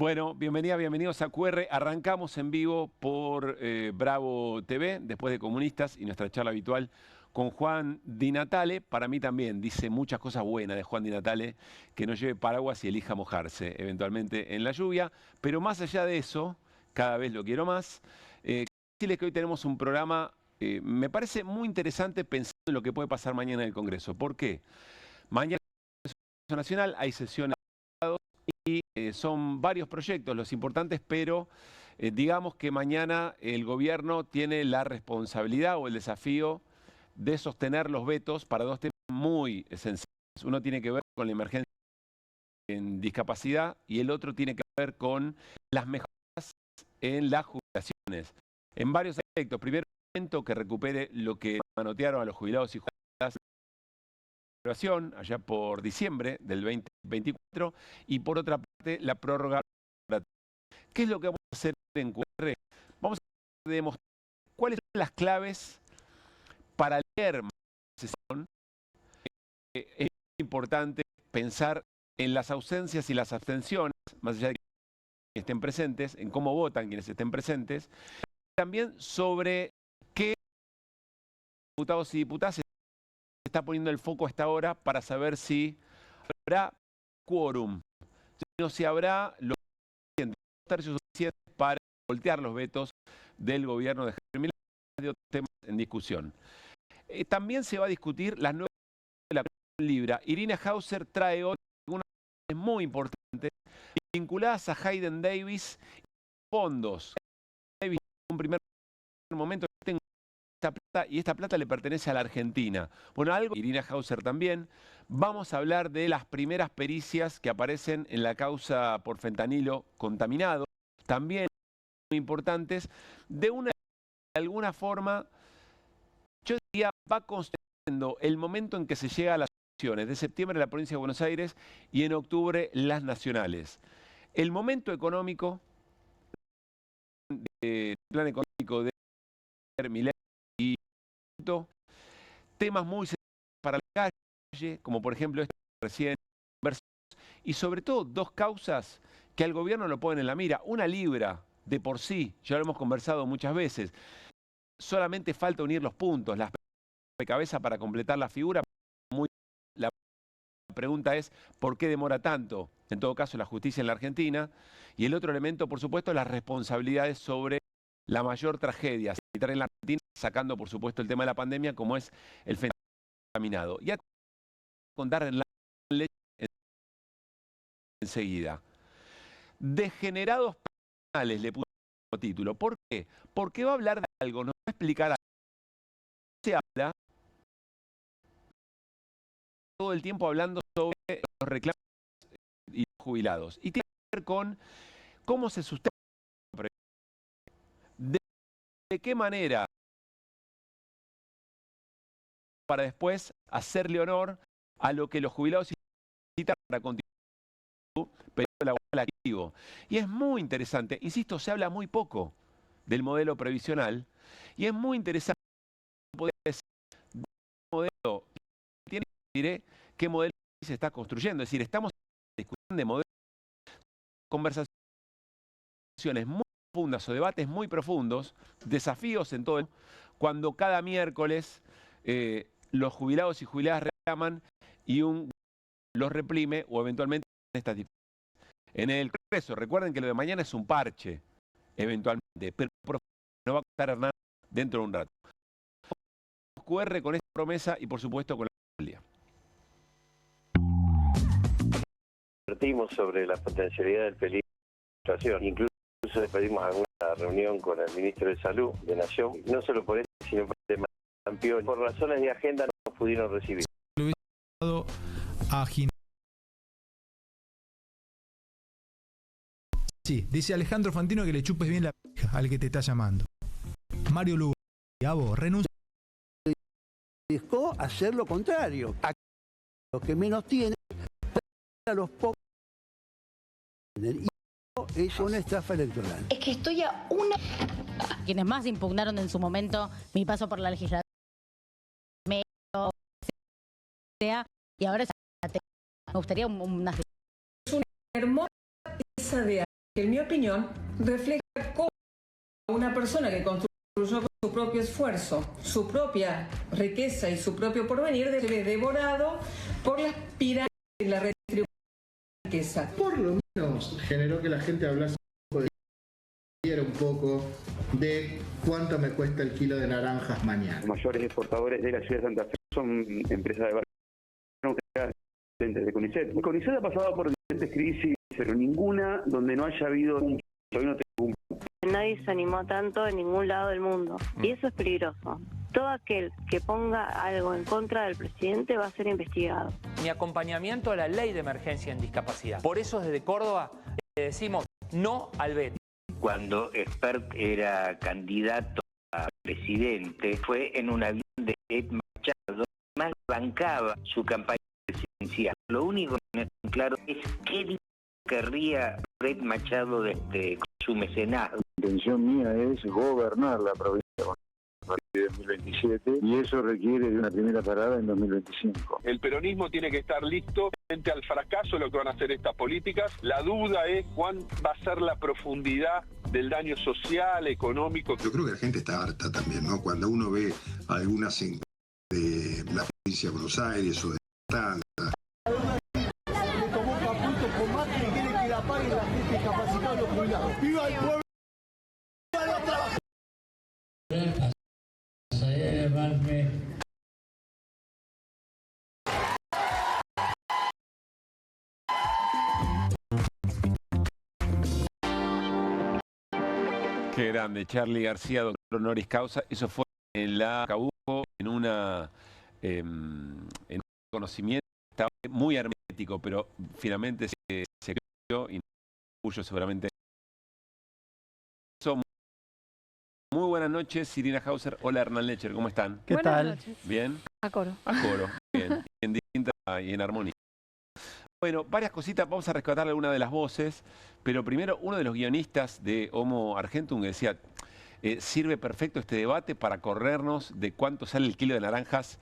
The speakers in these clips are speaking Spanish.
Bueno, bienvenidos a QR. Arrancamos en vivo por Bravo TV, después de Comunistas y nuestra charla habitual con Juan Di Natale. Para mí también dice muchas cosas buenas de Juan Di Natale, que no lleve paraguas y elija mojarse eventualmente en la lluvia. Pero más allá de eso, cada vez lo quiero más. Decirles que hoy tenemos un programa, me parece muy interesante pensando en lo que puede pasar mañana en el Congreso. ¿Por qué? Mañana en el Congreso Nacional hay sesiones y son varios proyectos los importantes, pero digamos que mañana el gobierno tiene la responsabilidad o el desafío de sostener los vetos para dos temas muy esenciales. Uno tiene que ver con la emergencia en discapacidad y el otro tiene que ver con las mejoras en las jubilaciones. En varios aspectos. Primero, que recupere lo que manotearon a los jubilados y jubiladas allá por diciembre del 2024, y por otra parte la prórroga. ¿Qué es lo que vamos a hacer en QR? Vamos a demostrar cuáles son las claves para leer más la sesión. Es importante pensar en las ausencias y las abstenciones, más allá de que estén presentes, en cómo votan quienes estén presentes, también sobre qué diputados y diputadas se está poniendo el foco a esta hora para saber si habrá quórum, si habrá los tercios suficientes para voltear los vetos del gobierno de Javier Milei y de otros temas en discusión. También se va a discutir las nuevas de la Comisión Libra. Irina Hauser trae hoy algunas muy importantes vinculadas a Hayden Davis y fondos. Davis en un primer momento tengo esta plata y esta plata le pertenece a la Argentina. Bueno, algo, Irina Hauser también. Vamos a hablar de las primeras pericias que aparecen en la causa por fentanilo contaminado, también muy importantes, de alguna forma, yo diría, va construyendo el momento en que se llega a las elecciones de septiembre en la provincia de Buenos Aires y en octubre las nacionales. El momento económico, el plan económico de Milei y temas muy sensibles para la calle, como por ejemplo este recién, y sobre todo dos causas que al gobierno lo ponen en la mira. Una Libra, de por sí, ya lo hemos conversado muchas veces, solamente falta unir los puntos, las de cabeza para completar la figura. La pregunta es, ¿por qué demora tanto? En todo caso, la justicia en la Argentina. Y el otro elemento, por supuesto, las responsabilidades sobre la mayor tragedia sanitaria en la Argentina, sacando, por supuesto, el tema de la pandemia, como es el fentanilo contaminado. Y a contar en la ley enseguida. Degenerados penales le puse como título. ¿Por qué? Porque va a hablar de algo, nos va a explicar algo. Se habla todo el tiempo hablando sobre los reclamos y los jubilados. Y tiene que ver con cómo se sustenta, de qué manera, para después hacerle honor a lo que los jubilados necesitan para continuar su periodo laboral activo. Y es muy interesante, insisto, se habla muy poco del modelo previsional, y es muy interesante poder decir de qué modelo tiene, diré qué modelo se está construyendo. Es decir, estamos en discusión de modelos, conversaciones muy profundas o debates muy profundos, desafíos en todo el mundo, cuando cada miércoles los jubilados y jubiladas reclaman y un los reprime o eventualmente estas diferencias. En el Congreso, recuerden que lo de mañana es un parche, eventualmente, pero no va a costar nada dentro de un rato. QR con esta promesa y por supuesto con la día. Advertimos sobre la potencialidad del peligro de la situación. Incluso le pedimos alguna reunión con el ministro de Salud de Nación, no solo por eso, sino por el tema campeón. Por razones de agenda no nos pudieron recibir. Sí, dice Alejandro Fantino que le chupes bien la pija al que te está llamando. Mario Lugo, Gabo, renuncia. Buscó hacer lo contrario. A los que menos tienen, a los pocos y es una estafa electoral. Es que estoy a una... Quienes más impugnaron en su momento mi paso por la legislatura, y ahora me gustaría una... Es una hermosa pieza de arte en mi opinión, refleja cómo una persona que construyó con su propio esfuerzo, su propia riqueza y su propio porvenir debe ser devorado por las pirámides de la redistribución de la riqueza. Por lo menos generó que la gente hablase un poco de cuánto me cuesta el kilo de naranjas mañana. Los mayores exportadores de la ciudad de Santa Fe son empresas de de CONICET. El CONICET ha pasado por diferentes crisis, pero ninguna donde no haya habido un... Nadie se animó tanto en ningún lado del mundo. Y eso es peligroso. Todo aquel que ponga algo en contra del presidente va a ser investigado. Mi acompañamiento a la ley de emergencia en discapacidad. Por eso desde Córdoba le decimos no al veto. Cuando Espert era candidato a presidente, fue en un avión de Machado, más bancaba su campaña presidencial. Lo único que no está claro es qué querría Fred Machado con su mecenazgo. La intención mía es gobernar la provincia a partir de 2027 y eso requiere de una primera parada en 2025. El peronismo tiene que estar listo frente al fracaso de lo que van a hacer estas políticas. La duda es cuán va a ser la profundidad del daño social, económico. Yo creo que la gente está harta también, ¿no? Cuando uno ve algunas encuestas de la provincia de Buenos Aires o de Tanta. ¡Viva el pueblo! Qué grande, Charly García, doctor honoris causa. Eso fue en la Cabuco, en un conocimiento estaba muy hermético, pero finalmente se creó y orgullo seguramente. Muy buenas noches, Irina Hauser. Hola, Hernán Lecher, ¿cómo están? ¿Qué tal? ¿Bien? A coro. A coro, bien. En distinta y en armonía. Bueno, varias cositas, vamos a rescatar algunas de las voces, pero primero uno de los guionistas de Homo Argentum decía, sirve perfecto este debate para corrernos de cuánto sale el kilo de naranjas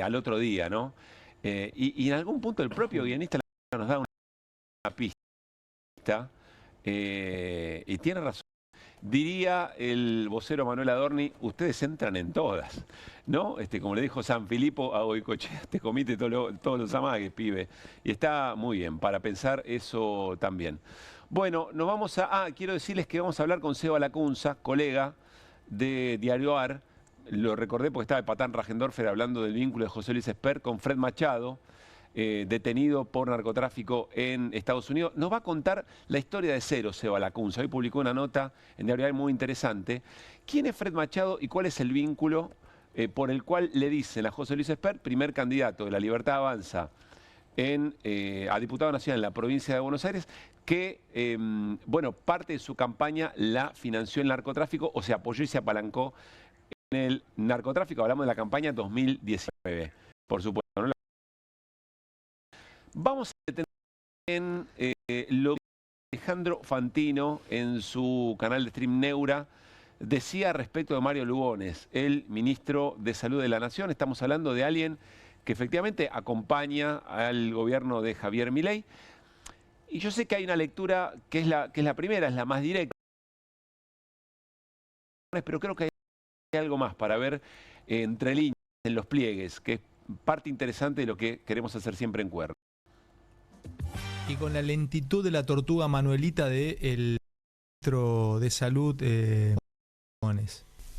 al otro día, ¿no? Y en algún punto el propio guionista nos da una pista, y tiene razón. Diría el vocero Manuel Adorni, ustedes entran en todas, ¿no? Como le dijo San Filipo a Goicoechea, te comiste todos los amagues, pibe. Y está muy bien, para pensar eso también. Bueno, nos vamos a... quiero decirles que vamos a hablar con Seba Lacunza, colega de Diario AR. Lo recordé porque estaba el Patán Rajendorfer hablando del vínculo de José Luis Espert con Fred Machado, detenido por narcotráfico en Estados Unidos. Nos va a contar la historia de cero, Seba Lacunza. Hoy publicó una nota en Diario AR muy interesante. ¿Quién es Fred Machado y cuál es el vínculo por el cual le dicen a José Luis Espert, primer candidato de La Libertad Avanza a diputado nacional en la provincia de Buenos Aires, que, bueno, parte de su campaña la financió el narcotráfico o se apoyó y se apalancó en el narcotráfico? Hablamos de la campaña 2019, por supuesto, ¿no? Vamos a detener en lo que Alejandro Fantino en su canal de stream Neura decía respecto de Mario Lugones, el ministro de Salud de la Nación. Estamos hablando de alguien que efectivamente acompaña al gobierno de Javier Milei. Y yo sé que hay una lectura que es la primera, es la más directa, pero creo que hay algo más para ver entre líneas en los pliegues, que es parte interesante de lo que queremos hacer siempre en Cuerda. Y con la lentitud de la tortuga Manuelita del ministro de Salud,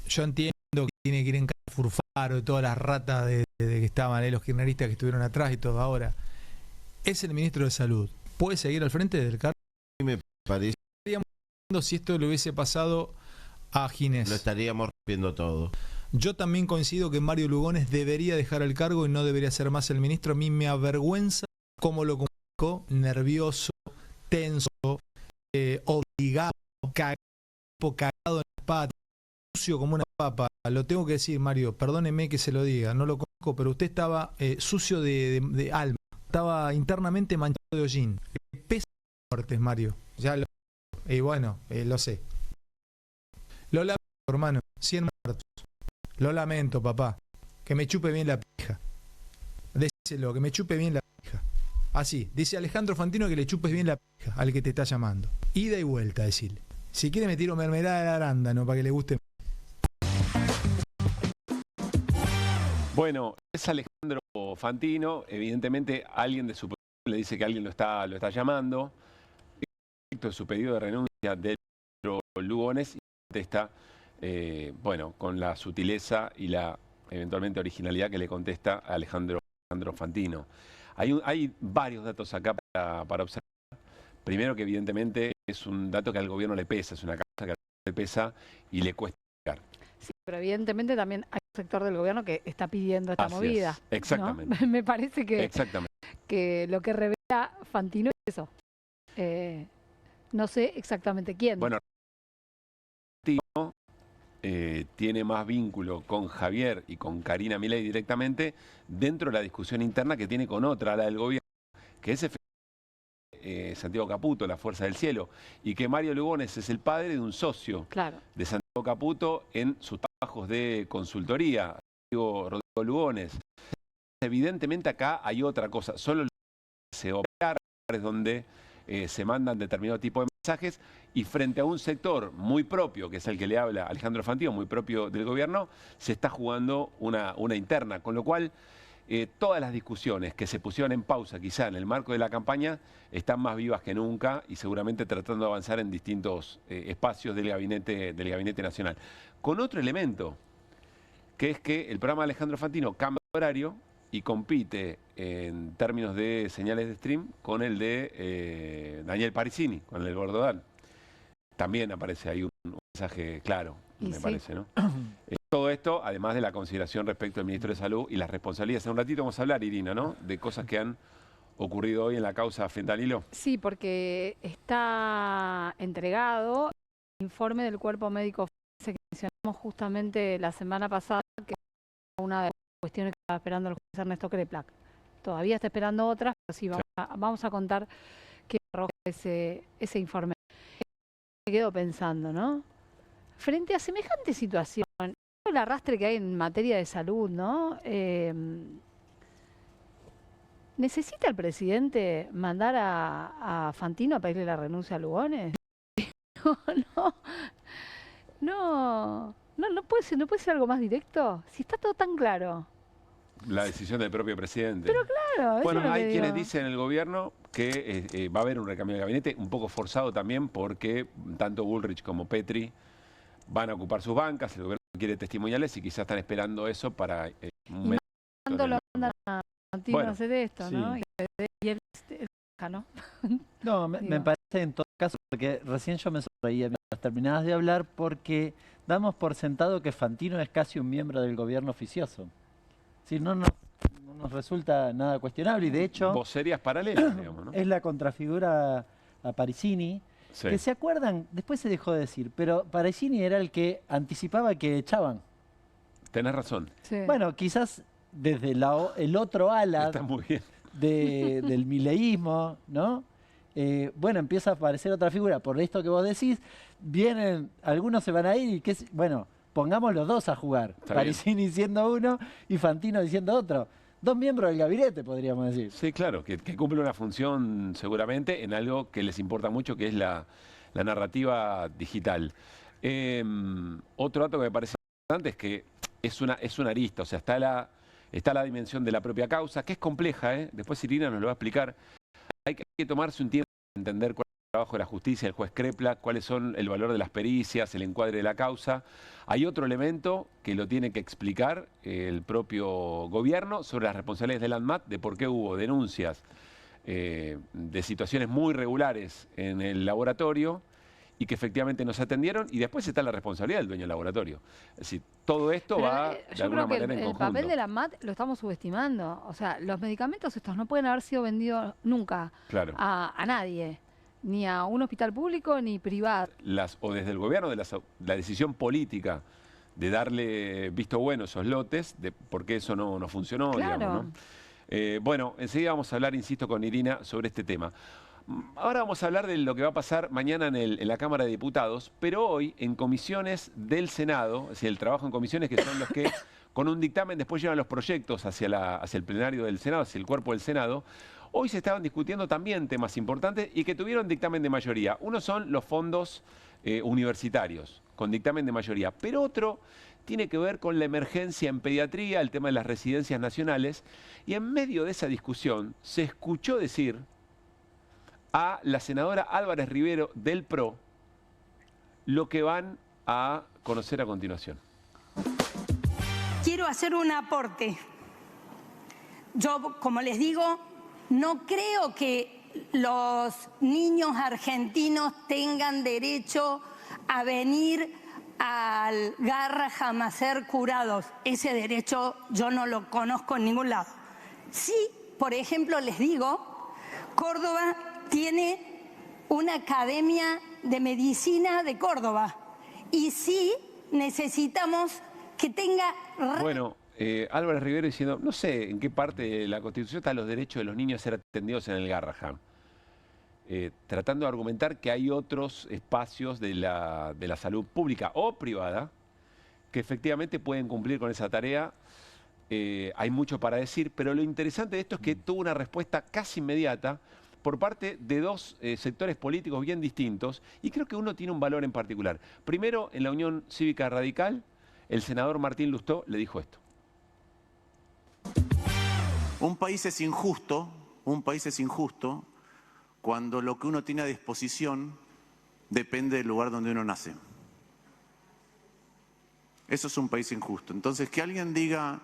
yo entiendo que tiene que ir en Furfaro, todas las ratas de que estaban los kirchneristas que estuvieron atrás y todo. Ahora, es el ministro de Salud. ¿Puede seguir al frente del cargo? Me parece. Estaríamos viendo si esto le hubiese pasado a Ginés. Lo estaríamos rompiendo todo. Yo también coincido que Mario Lugones debería dejar el cargo y no debería ser más el ministro. A mí me avergüenza cómo lo comunicó, nervioso, tenso, obligado, cagado en las patas, sucio como una papa. Lo tengo que decir, Mario, perdóneme que se lo diga, no lo conozco, pero usted estaba sucio de alma, estaba internamente manchado de hollín. Pesa muertes, Mario, y bueno, lo sé. Lo lamento, hermano, 100 muertos. Lo lamento, papá. Que me chupe bien la pija. Díselo, que me chupe bien la pija. Así, dice Alejandro Fantino que le chupes bien la pija al que te está llamando. Ida y vuelta, decirle. Si quiere me tiro mermelada de arándano para que le guste. Bueno, es Alejandro Fantino. Evidentemente alguien de su le dice que alguien lo está llamando. De su pedido de renuncia de Lugones y contesta, bueno, con la sutileza y la eventualmente originalidad que le contesta a Alejandro Fantino. Hay varios datos acá para observar. Primero que evidentemente es un dato que al gobierno le pesa, es una causa que al gobierno le pesa y le cuesta explicar. Sí, pero evidentemente también hay un sector del gobierno que está pidiendo esta movida. Es. Exactamente. ¿No? Me parece Exactamente. que lo que revela Fantino es eso. No sé exactamente quién. Bueno, Fantino tiene más vínculo con Javier y con Karina Milei directamente dentro de la discusión interna que tiene con otra, la del gobierno, que es Santiago Caputo, la Fuerza del Cielo, y que Mario Lugones es el padre de un socio de Santiago Caputo en sus trabajos de consultoría, Rodrigo Lugones. Evidentemente acá hay otra cosa, solo se opera es donde se mandan determinado tipo de mensajes y frente a un sector muy propio, que es el que le habla Alejandro Fantino, muy propio del gobierno, se está jugando una interna, con lo cual todas las discusiones que se pusieron en pausa quizá en el marco de la campaña están más vivas que nunca y seguramente tratando de avanzar en distintos espacios del Gabinete Nacional. Con otro elemento, que es que el programa de Alejandro Fantino cambia de horario y compite en términos de señales de stream con el de Daniel Parisini, con el Gordodal. También aparece ahí un mensaje claro, me parece, ¿no? Todo esto, además de la consideración respecto al ministro de Salud y las responsabilidades. En un ratito vamos a hablar, Irina, ¿no? De cosas que han ocurrido hoy en la causa fentanilo. Sí, porque está entregado el informe del cuerpo médico forense que mencionamos justamente la semana pasada, que es una de las cuestiones que estaba esperando el juez Ernesto Kreplak. Todavía está esperando otras, pero sí, vamos a contar qué arroja ese informe. Me quedo pensando, ¿no? Frente a semejante situación, el arrastre que hay en materia de salud, ¿no? ¿Necesita el presidente mandar a Fantino a pedirle la renuncia a Lugones? No puede ser algo más directo. Si está todo tan claro. La decisión del propio presidente. Pero claro, bueno, eso es lo hay que quienes digo. dicen en el gobierno que va a haber un recambio de gabinete, un poco forzado también porque tanto Bullrich como Petri van a ocupar sus bancas, el gobierno quiere testimoniales y quizás están esperando eso para un ¿Cuándo lo mandan a Fantino a hacer esto, sí. no? Y él ¿no? No, me parece en todo caso, porque recién yo me sonreía mientras terminabas de hablar, porque damos por sentado que Fantino es casi un miembro del gobierno oficioso. Sí, no nos resulta nada cuestionable y de hecho... Vocerías paralelas, digamos, ¿no? Es la contrafigura a Parisini, sí. Que se acuerdan, después se dejó de decir, pero Parisini era el que anticipaba que echaban. Tenés razón. Sí. Bueno, quizás desde el otro ala Está muy bien. del mileísmo, ¿no? Bueno, empieza a aparecer otra figura. Por esto que vos decís, vienen, algunos se van a ir y bueno, pongamos los dos a jugar. Está Parisini bien. diciendo uno y Fantino diciendo otro. Dos miembros del gabinete, podríamos decir. Sí, claro, que cumple una función seguramente en algo que les importa mucho, que es la narrativa digital. Otro dato que me parece importante es que es una arista, o sea, está la dimensión de la propia causa, que es compleja, después Irina nos lo va a explicar. Hay que tomarse un tiempo para entender cuál es el trabajo de la justicia, el juez Kreplak, cuáles son el valor de las pericias, el encuadre de la causa. Hay otro elemento que lo tiene que explicar el propio gobierno sobre las responsabilidades del ANMAT, de por qué hubo denuncias de situaciones muy regulares en el laboratorio y que efectivamente no se atendieron, y después está la responsabilidad del dueño del laboratorio. Es decir, todo esto Pero, va de yo alguna creo que manera en el conjunto. papel de la MAT lo estamos subestimando. O sea, los medicamentos estos no pueden haber sido vendidos nunca Claro. a nadie, ni a un hospital público ni privado. O desde el gobierno, de la decisión política de darle visto bueno a esos lotes, de por qué eso no funcionó, Claro. digamos, ¿no? Bueno, enseguida vamos a hablar, insisto, con Irina sobre este tema. Ahora vamos a hablar de lo que va a pasar mañana en la Cámara de Diputados, pero hoy en comisiones del Senado, es decir, el trabajo en comisiones que son los que con un dictamen después llevan los proyectos hacia el plenario del Senado, hacia el cuerpo del Senado. Hoy se estaban discutiendo también temas importantes y que tuvieron dictamen de mayoría. Uno son los fondos universitarios, con dictamen de mayoría, pero otro tiene que ver con la emergencia en pediatría, el tema de las residencias nacionales, y en medio de esa discusión se escuchó decir a la senadora Álvarez Rivero del PRO lo que van a conocer a continuación. Quiero hacer un aporte. Yo, como les digo, no creo que los niños argentinos tengan derecho a venir al Garrahan a ser curados. Ese derecho yo no lo conozco en ningún lado. Sí, por ejemplo, les digo, Córdoba tiene una academia de medicina de Córdoba y sí necesitamos que tenga... Bueno, Álvarez Rivero diciendo, no sé en qué parte de la Constitución están los derechos de los niños a ser atendidos en el Garrahan. Tratando de argumentar que hay otros espacios de la salud pública o privada que efectivamente pueden cumplir con esa tarea. Hay mucho para decir, pero lo interesante de esto es que tuvo una respuesta casi inmediata por parte de dos sectores políticos bien distintos, y creo que uno tiene un valor en particular. Primero, en la Unión Cívica Radical, el senador Martín Lustó le dijo esto. Un país es injusto cuando lo que uno tiene a disposición depende del lugar donde uno nace. Eso es un país injusto. Entonces, que alguien diga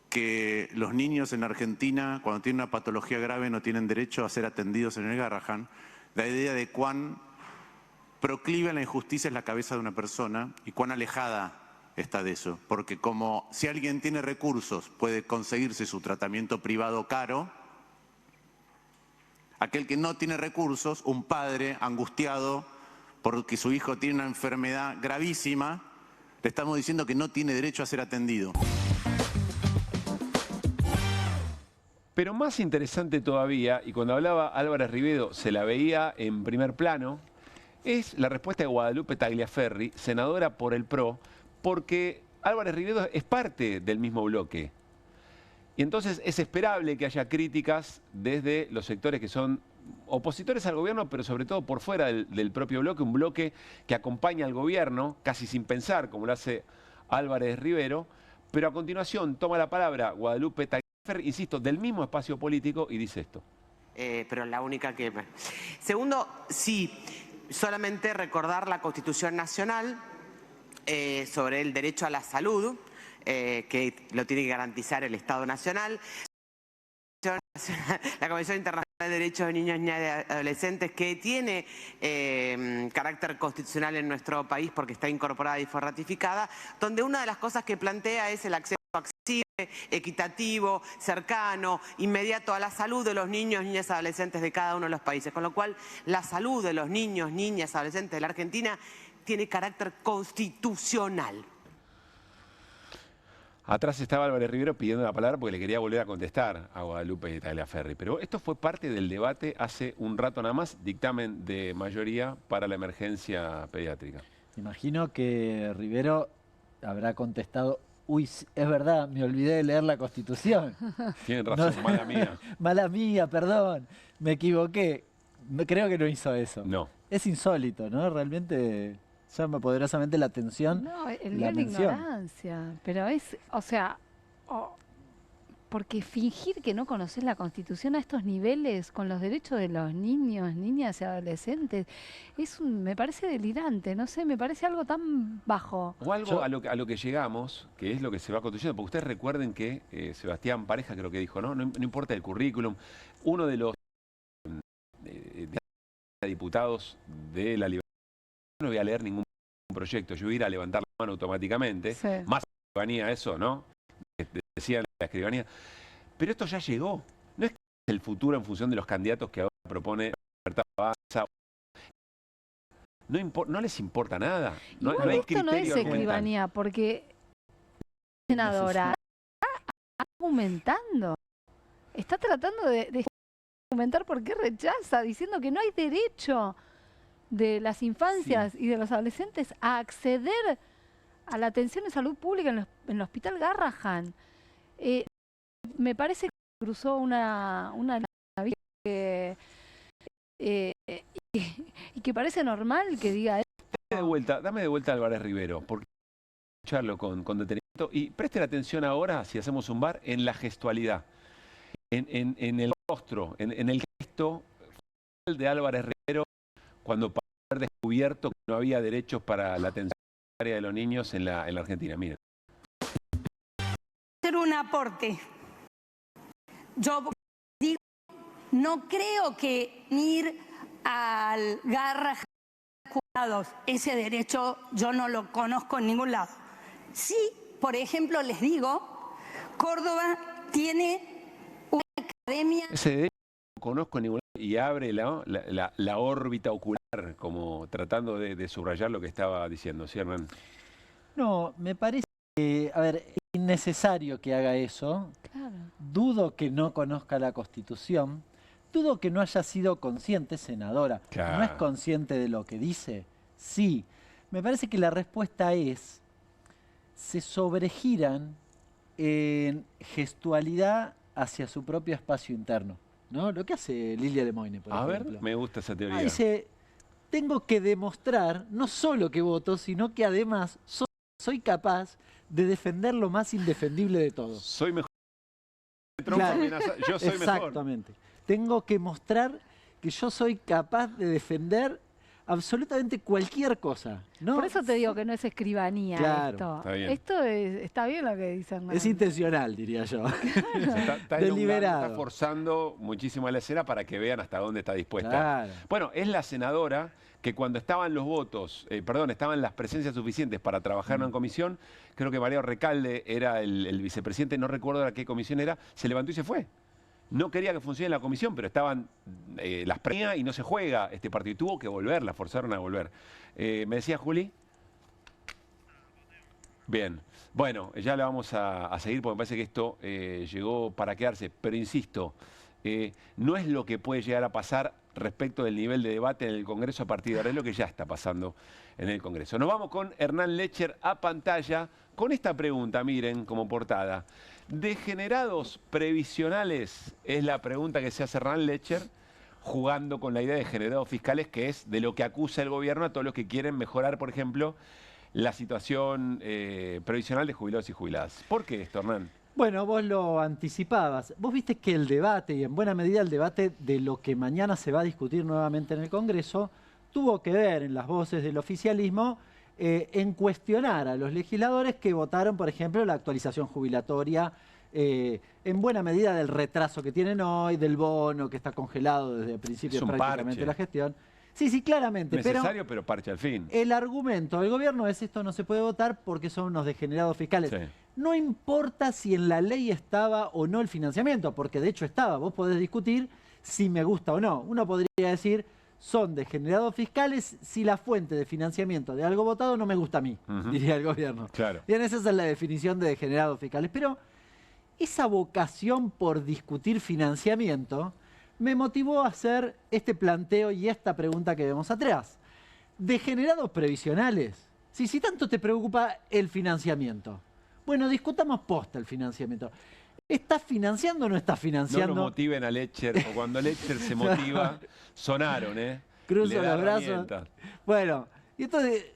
que los niños en Argentina, cuando tienen una patología grave, no tienen derecho a ser atendidos en el Garrahan, la idea de cuán proclive a la injusticia es la cabeza de una persona y cuán alejada está de eso. Porque como si alguien tiene recursos puede conseguirse su tratamiento privado caro, aquel que no tiene recursos, un padre angustiado porque su hijo tiene una enfermedad gravísima, le estamos diciendo que no tiene derecho a ser atendido. Pero más interesante todavía, y cuando hablaba Álvarez Rivero se la veía en primer plano, es la respuesta de Guadalupe Tagliaferri, senadora por el PRO, porque Álvarez Rivero es parte del mismo bloque. Y entonces es esperable que haya críticas desde los sectores que son opositores al gobierno, pero sobre todo por fuera del propio bloque, un bloque que acompaña al gobierno, casi sin pensar, como lo hace Álvarez Rivero. Pero a continuación toma la palabra Guadalupe Tagliaferri, insisto, del mismo espacio político, y dice esto. Pero la única que... Segundo, sí, solamente recordar la Constitución Nacional sobre el derecho a la salud, que lo tiene que garantizar el Estado Nacional. La Convención Internacional de Derechos de Niños, Niñas y Adolescentes, que tiene carácter constitucional en nuestro país porque está incorporada y fue ratificada, donde una de las cosas que plantea es el acceso accesible, equitativo, cercano, inmediato a la salud de los niños, niñas y adolescentes de cada uno de los países. Con lo cual, la salud de los niños, niñas y adolescentes de la Argentina tiene carácter constitucional. Atrás estaba Álvarez Rivero pidiendo la palabra porque le quería volver a contestar a Guadalupe Tagliaferri. Pero esto fue parte del debate hace un rato nada más, dictamen de mayoría para la emergencia pediátrica. Imagino que Rivero habrá contestado, uy, es verdad, me olvidé de leer la Constitución. Tienen razón, no, mala mía. Mala mía, perdón, me equivoqué. Creo que no hizo eso. No. Es insólito, ¿no? Realmente... llama poderosamente la atención. No, el nivel de ignorancia, pero es, o sea, porque fingir que no conoces la Constitución a estos niveles, con los derechos de los niños, niñas y adolescentes, me parece delirante, no sé, me parece algo tan bajo. O algo a lo que llegamos, que es lo que se va construyendo, porque ustedes recuerden que Sebastián Pareja creo que dijo, no importa el currículum, uno de los diputados de la Libertad, no voy a leer ningún proyecto, yo voy a ir a levantar la mano automáticamente, sí. Más escribanía eso, ¿no? Decía la escribanía. Pero esto ya llegó. No es que es el futuro en función de los candidatos que ahora propone Libertad Avanza. No les importa nada. No hay esto no es escribanía, porque la senadora está argumentando. Está tratando de argumentar por qué rechaza, diciendo que no hay derecho de las infancias y de los adolescentes a acceder a la atención de salud pública en el Hospital Garrahan. Me parece que cruzó una y que parece normal que diga eso. Dame de vuelta a Álvarez Rivero, porque escucharlo con detenimiento y presten atención ahora, si hacemos un bar, en la gestualidad, en el rostro, en el gesto de Álvarez Rivero cuando parece haber descubierto que no había derechos para la atención de los niños en la Argentina. Miren. Hacer un aporte. Yo digo, no creo que ir al Garrahan juzgados, ese derecho yo no lo conozco en ningún lado. Sí, por ejemplo, les digo, Córdoba tiene una academia... Ese derecho no lo conozco en ningún lado y abre la órbita ocular, como tratando de subrayar lo que estaba diciendo, ¿sí, Hernán? No, me parece que, a ver, es innecesario que haga eso. Claro. Dudo que no conozca la Constitución. Dudo que no haya sido consciente, senadora. Claro. ¿No es consciente de lo que dice? Sí. Me parece que la respuesta es, se sobregiran en gestualidad hacia su propio espacio interno, ¿no? Lo que hace Lilia Lemoyne, por ejemplo. A ver, me gusta esa teoría. Dice, tengo que demostrar no solo que voto, sino que además soy capaz de defender lo más indefendible de todo. Soy mejor. Claro. Yo soy Exactamente. mejor. Tengo que mostrar que yo soy capaz de defender absolutamente cualquier cosa, ¿no? Por eso te digo que no es escribanía, claro, esto. Está bien. Esto está bien lo que dicen. Es intencional, diría yo. Está Deliberado. está forzando muchísimo a la escena para que vean hasta dónde está dispuesta. Claro. Bueno, es la senadora que cuando estaban los votos, estaban las presencias suficientes para trabajar en una comisión, creo que María Recalde era el vicepresidente, no recuerdo a qué comisión era, se levantó y se fue. No quería que funcione la comisión, pero estaban las premias y no se juega este partido. Y tuvo que volver, la forzaron a volver. ¿Me decía Juli? Bien. Bueno, ya la vamos a seguir porque me parece que esto llegó para quedarse. Pero insisto, no es lo que puede llegar a pasar respecto del nivel de debate en el Congreso a partir de ahora, es lo que ya está pasando en el Congreso. Nos vamos con Hernán Lecher a pantalla con esta pregunta, miren, como portada. ¿Degenerados previsionales? Es la pregunta que se hace Hernán Lecher, jugando con la idea de degenerados fiscales, que es de lo que acusa el gobierno a todos los que quieren mejorar, por ejemplo, la situación previsional de jubilados y jubiladas. ¿Por qué esto, Hernán? Bueno, vos lo anticipabas. Vos viste que el debate, y en buena medida el debate de lo que mañana se va a discutir nuevamente en el Congreso, tuvo que ver en las voces del oficialismo en cuestionar a los legisladores que votaron, por ejemplo, la actualización jubilatoria, en buena medida del retraso que tienen hoy, del bono que está congelado desde el principio prácticamente de la gestión. Sí, claramente. Necesario, pero parche al fin. El argumento del gobierno es esto no se puede votar porque son unos degenerados fiscales. Sí. No importa si en la ley estaba o no el financiamiento, porque de hecho estaba. Vos podés discutir si me gusta o no. Uno podría decir, son degenerados fiscales si la fuente de financiamiento de algo votado no me gusta a mí, diría el gobierno. Claro. Bien, esa es la definición de degenerados fiscales. Pero esa vocación por discutir financiamiento me motivó a hacer este planteo y esta pregunta que vemos atrás. ¿Degenerados previsionales? Si tanto te preocupa el financiamiento. Bueno, discutamos posta el financiamiento. ¿Estás financiando o no estás financiando? No lo motiven a Lecher, o cuando Lecher se motiva, sonaron, Cruzo los brazos. Bueno, y entonces,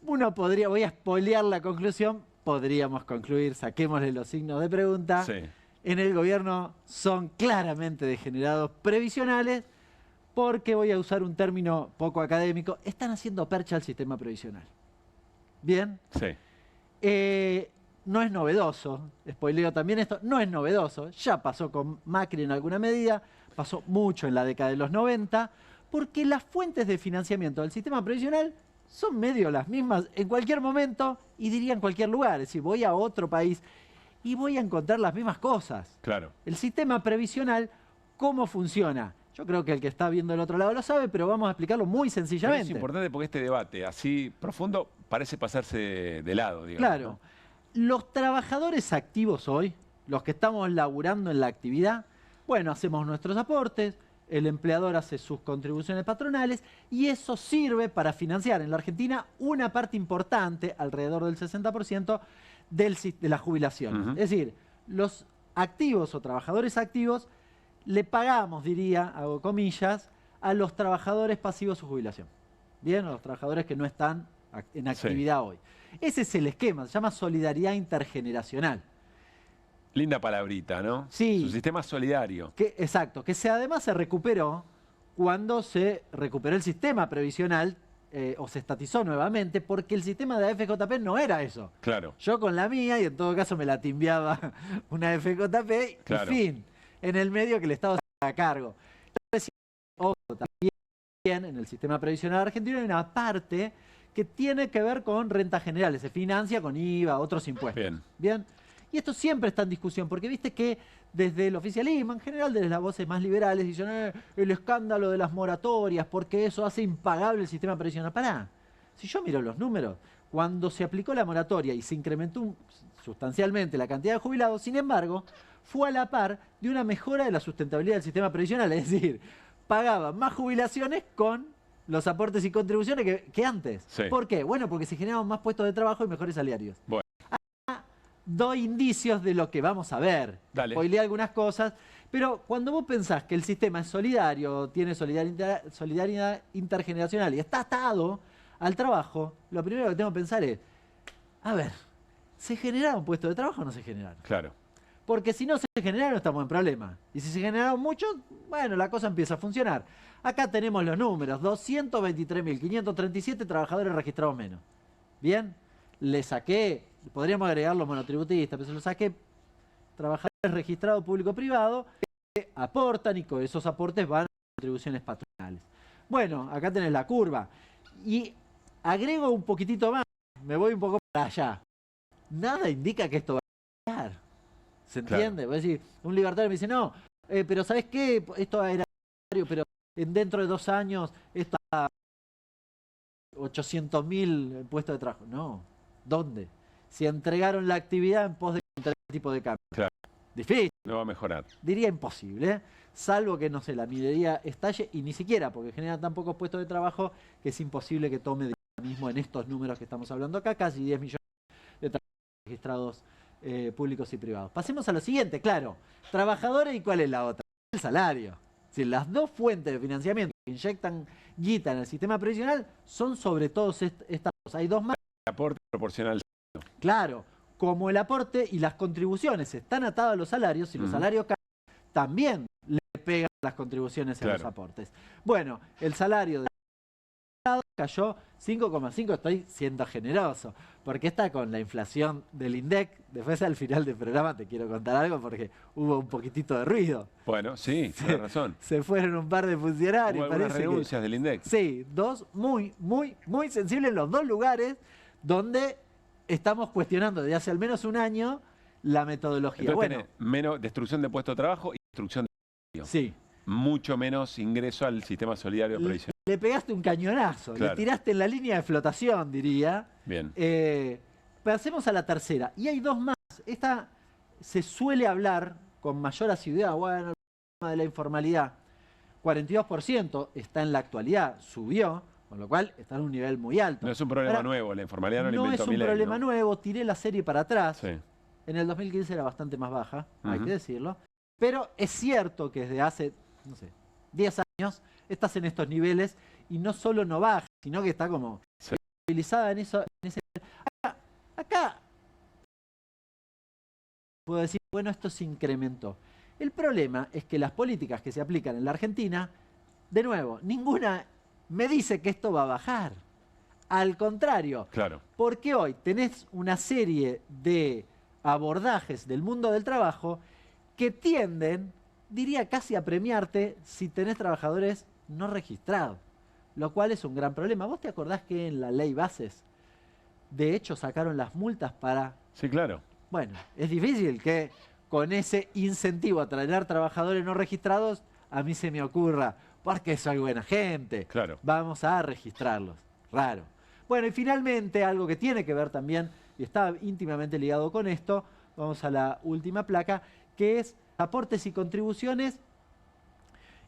uno podría, voy a spoilear la conclusión, podríamos concluir, saquémosle los signos de pregunta. Sí. En el gobierno son claramente degenerados previsionales, porque voy a usar un término poco académico, están haciendo percha al sistema previsional. ¿Bien? Sí. No es novedoso, spoileo también esto, no es novedoso, ya pasó con Macri en alguna medida, pasó mucho en la década de los 90, porque las fuentes de financiamiento del sistema previsional son medio las mismas en cualquier momento y diría en cualquier lugar, es decir, voy a otro país y voy a encontrar las mismas cosas. Claro. El sistema previsional, ¿cómo funciona? Yo creo que el que está viendo del otro lado lo sabe, pero vamos a explicarlo muy sencillamente. Pero es importante porque este debate así profundo parece pasarse de lado, digamos. Claro. ¿No? Los trabajadores activos hoy, los que estamos laburando en la actividad, bueno, hacemos nuestros aportes, el empleador hace sus contribuciones patronales y eso sirve para financiar en la Argentina una parte importante, alrededor del 60%, de la jubilación. Es decir, los activos o trabajadores activos le pagamos, diría, hago comillas, a los trabajadores pasivos su jubilación. Bien, a los trabajadores que no están en actividad hoy. Ese es el esquema, se llama solidaridad intergeneracional. Linda palabrita, ¿no? Sí. Su sistema solidario. Exacto, que además se recuperó cuando se recuperó el sistema previsional o se estatizó nuevamente, porque el sistema de AFJP no era eso. Claro. Yo con la mía, y en todo caso me la timbiaba una FJP, Claro. y fin, en el medio que el Estado se haga cargo. Entonces, ojo, también en el sistema previsional argentino hay una parte que tiene que ver con rentas generales, se financia con IVA, otros impuestos. Bien. Bien. Y esto siempre está en discusión, porque viste que desde el oficialismo, en general desde las voces más liberales, dicen el escándalo de las moratorias, porque eso hace impagable el sistema previsional. Pará, si yo miro los números, cuando se aplicó la moratoria y se incrementó sustancialmente la cantidad de jubilados, sin embargo, fue a la par de una mejora de la sustentabilidad del sistema previsional, es decir, pagaban más jubilaciones con los aportes y contribuciones que antes. Sí. ¿Por qué? Bueno, porque se generaban más puestos de trabajo y mejores salarios. Bueno. Doy indicios de lo que vamos a ver. Dale. Hoy leí algunas cosas, pero cuando vos pensás que el sistema es solidario, tiene solidaridad intergeneracional y está atado al trabajo, lo primero que tengo que pensar es, a ver, ¿se generaron puestos de trabajo o no se generaron? Claro. Porque si no se generaron estamos en problema. Y si se generaron muchos, bueno, la cosa empieza a funcionar. Acá tenemos los números, 223.537 trabajadores registrados menos. ¿Bien? Le saqué, podríamos agregar los monotributistas, pero se los saqué trabajadores registrados público-privado que aportan y con esos aportes van a contribuciones patronales. Bueno, acá tenés la curva. Y agrego un poquitito más, me voy un poco para allá. Nada indica que esto va a cambiar. ¿Se entiende? Claro. Decir, un libertario me dice, no, pero ¿sabes qué? Esto era necesario, pero dentro de 2 años está 800.000 puestos de trabajo. No. ¿Dónde? Si entregaron la actividad en pos de encontrar este tipo de cambio. Claro. Difícil. No va a mejorar. Diría imposible, salvo que, no sé, la minería estalle y ni siquiera, porque genera tan pocos puestos de trabajo que es imposible que tome de mismo en estos números que estamos hablando acá, casi 10 millones de trabajadores registrados públicos y privados. Pasemos a lo siguiente, claro. Trabajadores, ¿y cuál es la otra? El salario. Si las dos fuentes de financiamiento que inyectan guita en el sistema previsional son sobre todo estas dos. Hay dos más. El aporte proporcional. Claro, como el aporte y las contribuciones están atadas a los salarios, y los salarios caen, también le pegan las contribuciones en los aportes. Bueno, el salario de cayó 5,5, estoy siendo generoso, porque está con la inflación del INDEC. Después al final del programa te quiero contar algo porque hubo un poquitito de ruido. Bueno, sí, tienes razón. Se fueron un par de funcionarios. Hubo algunas renuncias del INDEC. Sí, dos muy sensibles en los dos lugares donde estamos cuestionando desde hace al menos un año la metodología. Entonces bueno, menos destrucción de puestos de trabajo y destrucción de salario. Sí. Mucho menos ingreso al sistema solidario previsional. Le pegaste un cañonazo, le tiraste en la línea de flotación, diría. Bien. Pasemos a la tercera. Y hay dos más. Esta se suele hablar con mayor asiduidad, bueno, el tema de la informalidad. 42% está en la actualidad, subió, con lo cual está en un nivel muy alto. No es un problema nuevo, la informalidad no lo inventó Milei. No es un problema ¿no? nuevo, tiré la serie para atrás. Sí. En el 2015 era bastante más baja, hay que decirlo. Pero es cierto que desde hace, no sé, 10 años estás en estos niveles y no solo no baja, sino que está como estabilizada en ese nivel. Acá puedo decir, bueno, esto se incrementó. El problema es que las políticas que se aplican en la Argentina, de nuevo, ninguna me dice que esto va a bajar. Al contrario, porque hoy tenés una serie de abordajes del mundo del trabajo que tienden, diría casi a premiarte si tenés trabajadores no registrados, lo cual es un gran problema. ¿Vos te acordás que en la ley Bases, de hecho, sacaron las multas para... Sí, claro. Bueno, es difícil que con ese incentivo a traer trabajadores no registrados, a mí se me ocurra, porque soy buena gente, vamos a registrarlos. Raro. Bueno, y finalmente, algo que tiene que ver también, y está íntimamente ligado con esto, vamos a la última placa, que es aportes y contribuciones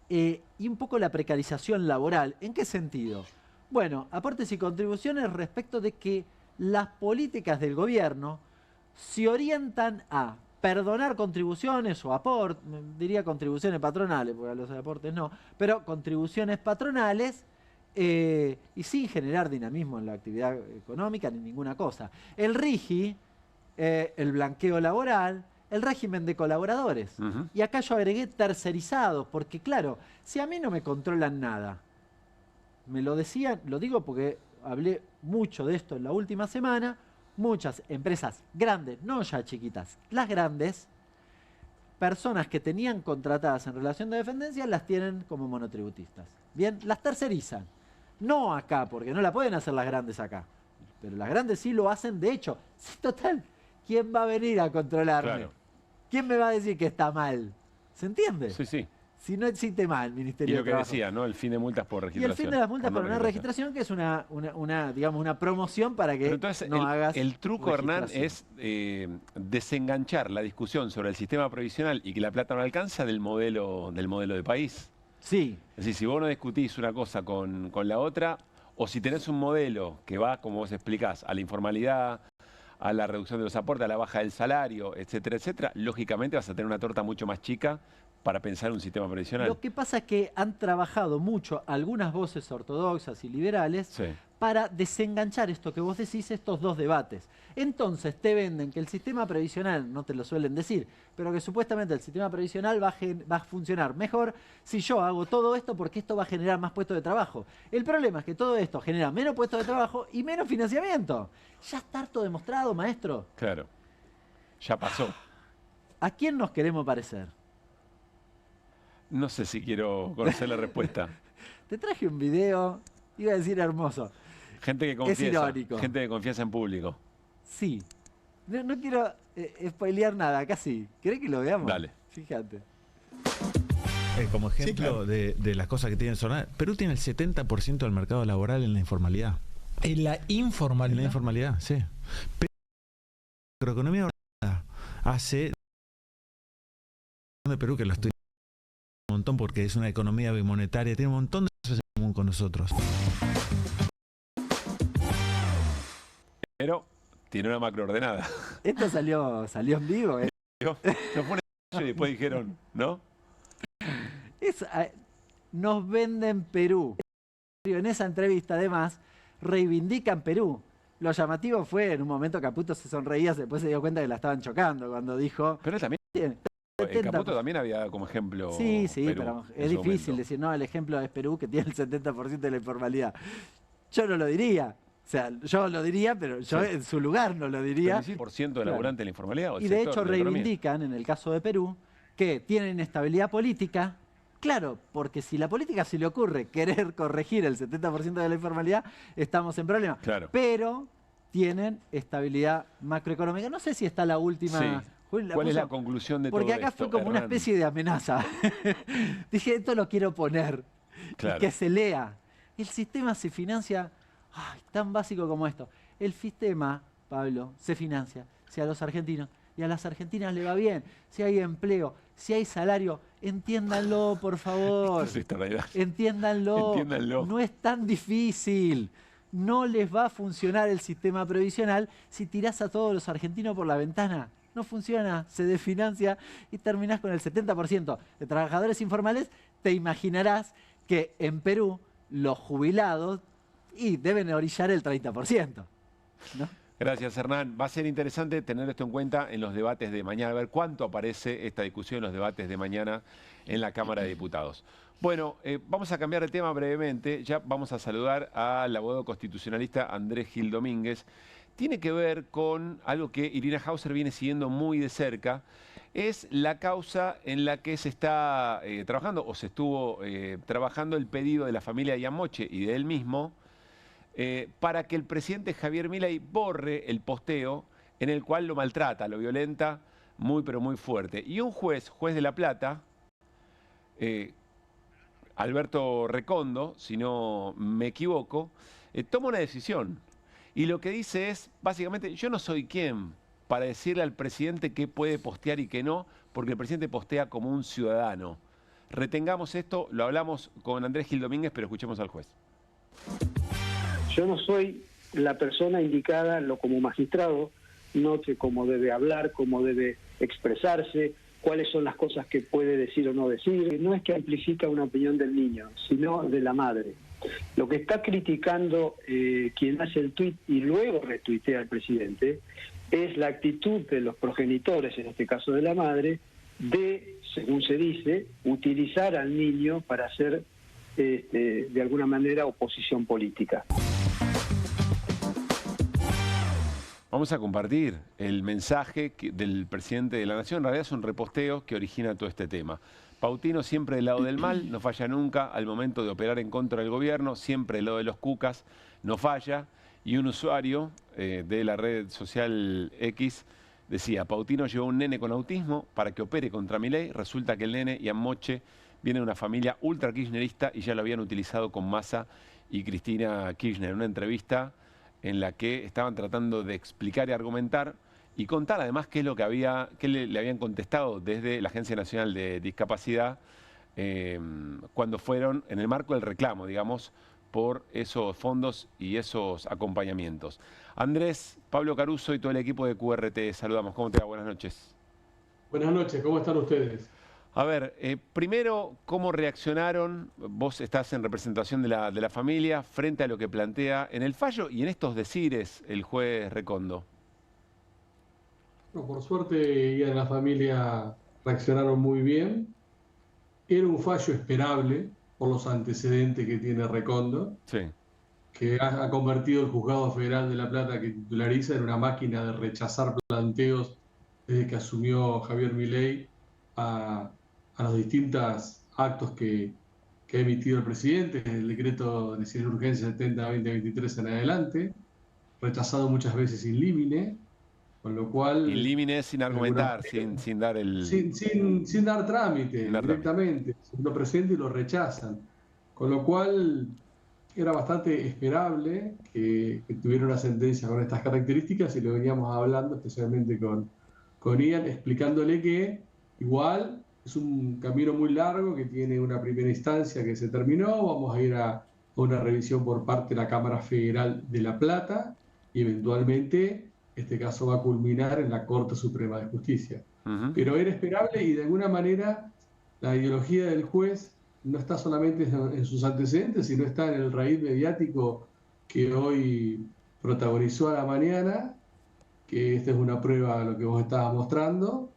y un poco la precarización laboral. ¿En qué sentido? Bueno, aportes y contribuciones respecto de que las políticas del gobierno se orientan a perdonar contribuciones o aportes, diría contribuciones patronales, porque a los aportes no, pero contribuciones patronales y sin generar dinamismo en la actividad económica ni ninguna cosa. El RIGI, el blanqueo laboral, el régimen de colaboradores. Y acá yo agregué tercerizados, porque claro, si a mí no me controlan nada, me lo decían, lo digo porque hablé mucho de esto en la última semana, muchas empresas grandes, no ya chiquitas, las grandes, personas que tenían contratadas en relación de dependencia las tienen como monotributistas. Bien, las tercerizan. No acá, porque no la pueden hacer las grandes acá. Pero las grandes sí lo hacen, de hecho. Sí, total, ¿quién va a venir a controlarme? Claro. ¿Quién me va a decir que está mal? ¿Se entiende? Sí, sí. Si no existe mal el Ministerio Y de lo que Trabajo. decía, ¿no? El fin de multas por Y registración. el fin de las multas por una registración, que es digamos, una promoción para que Pero entonces, no hagas el truco, Hernán, registración. es desenganchar la discusión sobre el sistema previsional y que la plata no alcanza del modelo de país. Sí. Es decir, si vos no discutís una cosa con la otra, o si tenés un modelo que va, como vos explicás, a la informalidad, a la reducción de los aportes, a la baja del salario, etcétera, etcétera, lógicamente vas a tener una torta mucho más chica para pensar un sistema previsional. Lo que pasa es que han trabajado mucho algunas voces ortodoxas y liberales Sí. para desenganchar esto que vos decís, estos dos debates. Entonces te venden que el sistema previsional, no te lo suelen decir, pero que supuestamente el sistema previsional va a funcionar mejor si yo hago todo esto porque esto va a generar más puestos de trabajo. El problema es que todo esto genera menos puestos de trabajo y menos financiamiento. Ya está harto demostrado, maestro. Claro. Ya pasó. ¿A quién nos queremos parecer? No sé si quiero conocer la respuesta. Te traje un video, iba a decir hermoso. Gente que confiesa. irónico. Gente que confiesa en público. Sí. No quiero spoilear nada, casi. ¿Querés que lo veamos? Dale. Fíjate. Como ejemplo Sí, claro. de las cosas que tiene Sonar, Perú tiene el 70% del mercado laboral en la informalidad. En la informalidad. En la informalidad, sí. Pero la macroeconomía ordenada hace de Perú, que lo estoy un montón porque es una economía bimonetaria, tiene un montón de cosas en común con nosotros. Pero tiene una macroordenada. Esto salió en vivo, ¿eh? No fue un ensayo y después dijeron, ¿no? Nos venden Perú. En esa entrevista, además, reivindican Perú. Lo llamativo fue, en un momento Caputo se sonreía, después se dio cuenta que la estaban chocando cuando dijo... Pero también... El Caputo también había como ejemplo Sí, Perú pero en es su difícil momento. decir, no, el ejemplo es Perú, que tiene el 70% de la informalidad. Yo no lo diría. O sea, yo lo diría, pero yo Sí. en su lugar no lo diría. ¿Pero el 100% de Claro. laburante en la informalidad? ¿O el Y de sector hecho de la economía? reivindican, en el caso de Perú, que tienen inestabilidad política. Claro, porque si la política se le ocurre querer corregir el 70% de la informalidad, estamos en problemas. Claro. Pero tienen estabilidad macroeconómica. No sé si está la última... Sí. Juli, ¿Cuál es puso? la conclusión de Porque todo acá esto, fue como una Hernán? especie de amenaza. Dije, esto lo quiero poner. Claro. Y que se lea. El sistema se financia, tan básico como esto. El sistema, Pablo, se financia si a los argentinos y a las argentinas le va bien, si hay empleo, si hay salario, entiéndanlo, por favor. Esto es extraordinario. Entiéndanlo. Entiéndanlo. No es tan difícil. No les va a funcionar el sistema previsional si tirás a todos los argentinos por la ventana. No funciona, se desfinancia y terminás con el 70% de trabajadores informales. Te imaginarás que en Perú los jubilados deben orillar el 30%. ¿No? Gracias, Hernán. Va a ser interesante tener esto en cuenta en los debates de mañana, a ver cuánto aparece esta discusión en los debates de mañana en la Cámara de Diputados. Bueno, vamos a cambiar de tema brevemente. Ya vamos a saludar al abogado constitucionalista Andrés Gil Domínguez. Tiene que ver con algo que Irina Hauser viene siguiendo muy de cerca. Es la causa en la que se está trabajando, o se estuvo trabajando el pedido de la familia Yamoche y de él mismo, para que el presidente Javier Milei borre el posteo en el cual lo maltrata, lo violenta muy pero muy fuerte. Y un juez de La Plata, Alberto Recondo, si no me equivoco, toma una decisión. Y lo que dice es, básicamente, yo no soy quien para decirle al presidente qué puede postear y qué no, porque el presidente postea como un ciudadano. Retengamos esto, lo hablamos con Andrés Gil Domínguez, pero escuchemos al juez. Yo no soy la persona indicada como magistrado, no sé cómo debe hablar, cómo debe expresarse, cuáles son las cosas que puede decir o no decir. No es que amplifica una opinión del niño, sino de la madre. Lo que está criticando quien hace el tuit y luego retuitea al presidente es la actitud de los progenitores, en este caso de la madre, de, según se dice, utilizar al niño para hacer de alguna manera oposición política. Vamos a compartir el mensaje del presidente de la Nación. En realidad es un reposteo que origina todo este tema. Pautino siempre del lado del mal, no falla nunca al momento de operar en contra del gobierno, siempre del lado de los cucas, no falla. Y un usuario de la red social X decía, Pautino llevó a un nene con autismo para que opere contra Milei. Resulta que el nene y Amoche viene de una familia ultra kirchnerista y ya lo habían utilizado con Massa y Cristina Kirchner. Una entrevista en la que estaban tratando de explicar y argumentar y contar además qué es lo que le habían contestado desde la Agencia Nacional de Discapacidad cuando fueron en el marco del reclamo, digamos, por esos fondos y esos acompañamientos. Andrés, Pablo Caruso y todo el equipo de QRT, saludamos. ¿Cómo te va? Buenas noches. Buenas noches, ¿cómo están ustedes? A ver, primero, ¿cómo reaccionaron? Vos estás en representación de la familia frente a lo que plantea en el fallo y en estos decires el juez Recondo. No, por suerte, ya en la familia reaccionaron muy bien. Era un fallo esperable por los antecedentes que tiene Recondo, sí, que ha convertido el Juzgado Federal de La Plata que titulariza en una máquina de rechazar planteos desde que asumió Javier Milei a los distintos actos que ha emitido el presidente, el decreto de necesidad de urgencia 70-2023 en adelante, rechazado muchas veces in limine, con lo cual... In limine sin argumentar, sin dar el... Sin dar trámite, directamente, lo presentan y lo rechazan, con lo cual era bastante esperable que tuviera una sentencia con estas características y lo veníamos hablando especialmente con Ian, explicándole que igual es un camino muy largo que tiene una primera instancia que se terminó, vamos a ir a una revisión por parte de la Cámara Federal de La Plata y eventualmente este caso va a culminar en la Corte Suprema de Justicia. Pero era esperable y de alguna manera la ideología del juez no está solamente en sus antecedentes, sino está en el raíz mediático que hoy protagonizó a la mañana, que esta es una prueba de lo que vos estabas mostrando,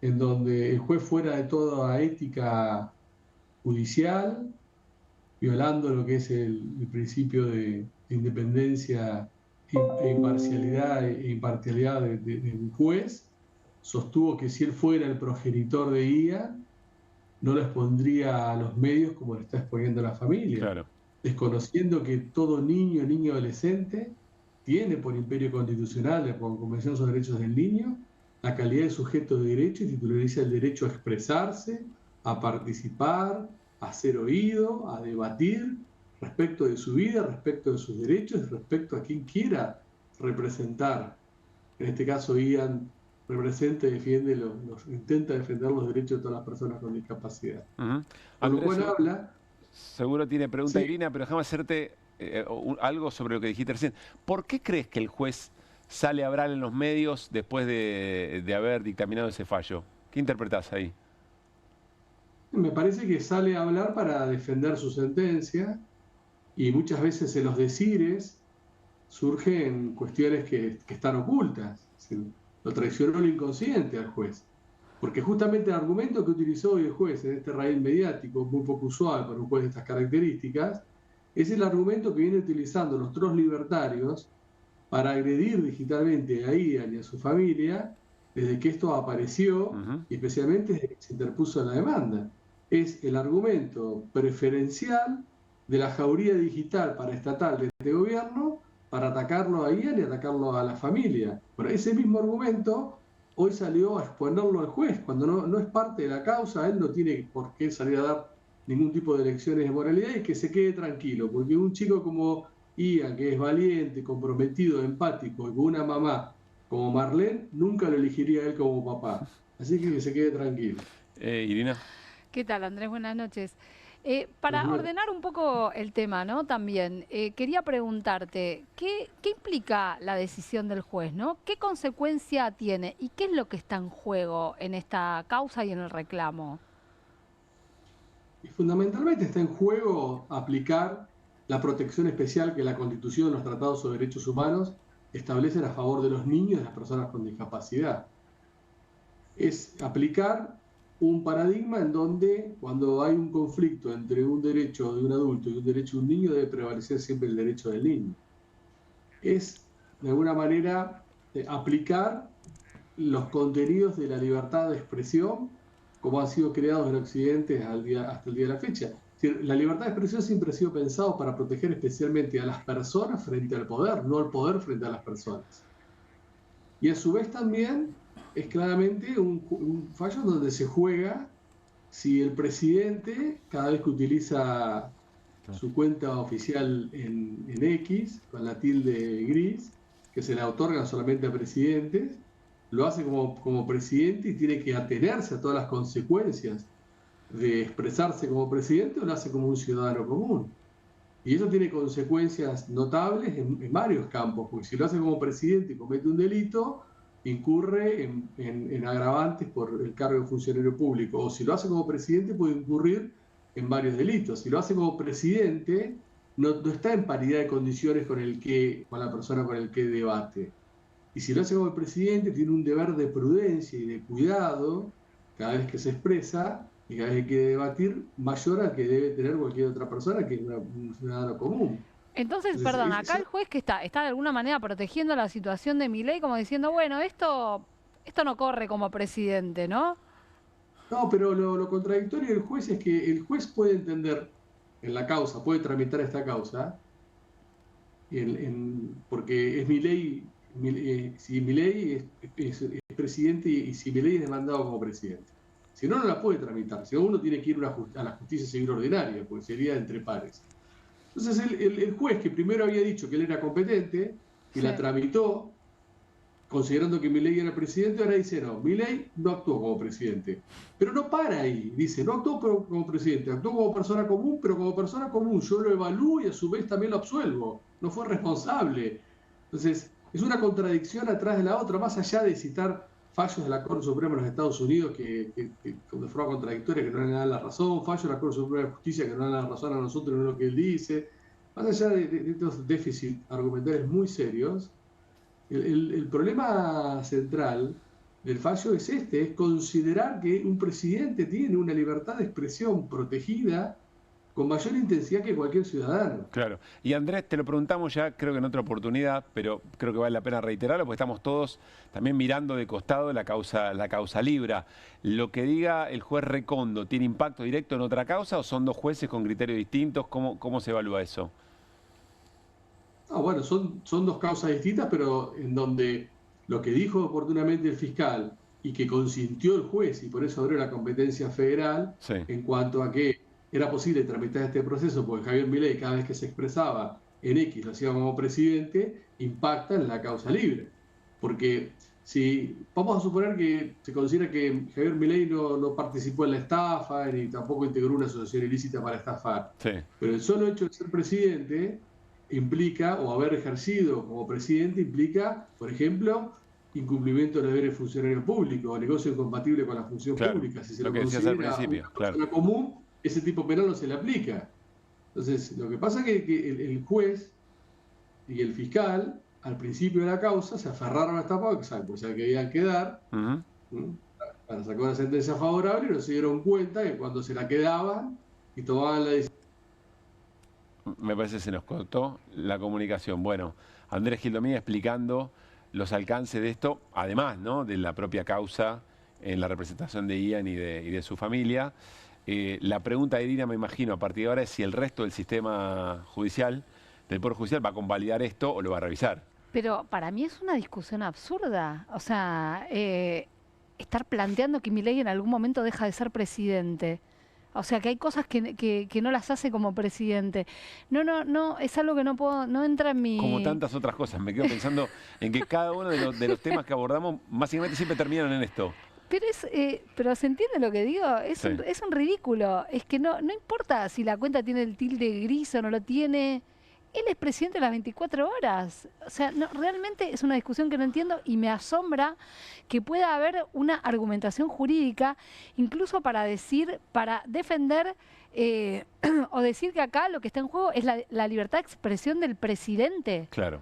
en donde el juez, fuera de toda ética judicial, violando lo que es el principio de independencia e imparcialidad de un juez, sostuvo que si él fuera el progenitor de Ian, no lo expondría a los medios como le está exponiendo a la familia, claro, desconociendo que todo niño adolescente tiene por imperio constitucional, por Convención sobre Derechos del Niño, la calidad de sujeto de derecho y titulariza el derecho a expresarse, a participar, a ser oído, a debatir respecto de su vida, respecto de sus derechos, respecto a quien quiera representar. En este caso, Ian representa y defiende intenta defender los derechos de todas las personas con discapacidad. Con lo cual habla... Seguro tiene pregunta, Sí. Irina, pero déjame hacerte algo sobre lo que dijiste recién. ¿Por qué crees que el juez sale a hablar en los medios después de haber dictaminado ese fallo? ¿Qué interpretás ahí? Me parece que sale a hablar para defender su sentencia y muchas veces en los decires surgen cuestiones que están ocultas. Es decir, lo traicionó el inconsciente al juez. Porque justamente el argumento que utilizó hoy el juez en este raíz mediático, muy poco usual para un juez de estas características, es el argumento que viene utilizando los trolls libertarios para agredir digitalmente a Ian y a su familia desde que esto apareció y especialmente desde que se interpuso en la demanda. Es el argumento preferencial de la jauría digital paraestatal de este gobierno para atacarlo a Ian y atacarlo a la familia. Bueno, ese mismo argumento hoy salió a exponerlo al juez, cuando no es parte de la causa, él no tiene por qué salir a dar ningún tipo de lecciones de moralidad y que se quede tranquilo, porque un chico como Ian, que es valiente, comprometido, empático, y con una mamá como Marlene, nunca lo elegiría a él como papá. Así que se quede tranquilo. Irina. ¿Qué tal, Andrés? Buenas noches. Para ordenar un poco el tema, ¿no? También quería preguntarte, ¿qué implica la decisión del juez, ¿no? ¿Qué consecuencia tiene y qué es lo que está en juego en esta causa y en el reclamo? Y fundamentalmente está en juego aplicar la protección especial que la Constitución y los tratados sobre derechos humanos establecen a favor de los niños y de las personas con discapacidad. Es aplicar un paradigma en donde cuando hay un conflicto entre un derecho de un adulto y un derecho de un niño debe prevalecer siempre el derecho del niño. Es, de alguna manera, aplicar los contenidos de la libertad de expresión como han sido creados en Occidente hasta el día de la fecha. Es decir, la libertad de expresión siempre ha sido pensado para proteger especialmente a las personas frente al poder, no al poder frente a las personas. Y a su vez también es claramente un fallo donde se juega si el presidente, cada vez que utiliza su cuenta oficial en X, con la tilde gris, que se la otorgan solamente a presidentes, lo hace como presidente y tiene que atenerse a todas las consecuencias de expresarse como presidente, o lo hace como un ciudadano común. Y eso tiene consecuencias notables en varios campos, porque si lo hace como presidente y comete un delito, incurre en agravantes por el cargo de funcionario público, o si lo hace como presidente puede incurrir en varios delitos. Si lo hace como presidente, no está en paridad de condiciones con la persona con el que debate. Y si lo hace como presidente, tiene un deber de prudencia y de cuidado cada vez que se expresa y cada vez que quiere debatir, mayor al que debe tener cualquier otra persona que es un ciudadano común. Entonces, perdón, acá el juez que está de alguna manera protegiendo la situación de Milei, como diciendo, bueno, esto no corre como presidente, ¿no? No, pero lo contradictorio del juez es que el juez puede entender en la causa, puede tramitar esta causa, porque es Milei, si Milei es presidente y si Milei es demandado como presidente. Si no, no la puede tramitar. Si no, uno tiene que ir a la justicia civil ordinaria, porque sería entre pares. Entonces el juez, que primero había dicho que él era competente y la tramitó, considerando que Milei era presidente, ahora dice no, Milei no actuó como presidente. Pero no para ahí, dice, no actuó como presidente, actuó como persona común, pero como persona común yo lo evalúo y a su vez también lo absuelvo. No fue responsable. Entonces, es una contradicción atrás de la otra, más allá de citar fallos de la Corte Suprema de los Estados Unidos que de forma contradictoria, que no le dan la razón, fallos de la Corte Suprema de Justicia que no le dan la razón a nosotros en lo que él dice. Más allá de estos déficits argumentales muy serios, el problema central del fallo es es considerar que un presidente tiene una libertad de expresión protegida con mayor intensidad que cualquier ciudadano. Claro. Y Andrés, te lo preguntamos ya, creo que en otra oportunidad, pero creo que vale la pena reiterarlo, porque estamos todos también mirando de costado la causa Libra. ¿Lo que diga el juez Recondo tiene impacto directo en otra causa o son dos jueces con criterios distintos? ¿Cómo se evalúa eso? No, bueno, son dos causas distintas, pero en donde lo que dijo oportunamente el fiscal y que consintió el juez, y por eso abrió la competencia federal, en cuanto a que era posible tramitar este proceso, porque Javier Milei, cada vez que se expresaba en X, lo hacía como presidente, impacta en la causa libre. Porque si vamos a suponer que se considera que Javier Milei no participó en la estafa, ni tampoco integró una asociación ilícita para estafar, pero el solo hecho de ser presidente implica, o haber ejercido como presidente, implica, por ejemplo, incumplimiento de deberes funcionario público o negocio incompatible con la función pública. Si se lo considera una persona común, ese tipo penal no se le aplica. Entonces, lo que pasa es que el juez y el fiscal, al principio de la causa, se aferraron a esta pauta, pues ya querían quedar, para sacar una sentencia favorable, y no se dieron cuenta que cuando se la quedaban y tomaban la decisión. Me parece que se nos cortó la comunicación. Bueno, Andrés Gildomía explicando los alcances de esto, además, ¿no?, de la propia causa en la representación de Ian y de su familia. La pregunta de Irina, me imagino, a partir de ahora es si el resto del sistema judicial, del Poder Judicial, va a convalidar esto o lo va a revisar. Pero para mí es una discusión absurda. O sea, estar planteando que Milei en algún momento deja de ser presidente. O sea, que hay cosas que no las hace como presidente. No, es algo que no entra en mi... Como tantas otras cosas. Me quedo pensando en que cada uno de los temas que abordamos, básicamente siempre terminan en esto. Pero ¿se entiende lo que digo? Es un ridículo. Es que no importa si la cuenta tiene el tilde gris o no lo tiene. Él es presidente de las 24 horas. O sea, realmente es una discusión que no entiendo y me asombra que pueda haber una argumentación jurídica, incluso para defender o decir que acá lo que está en juego es la libertad de expresión del presidente. Claro.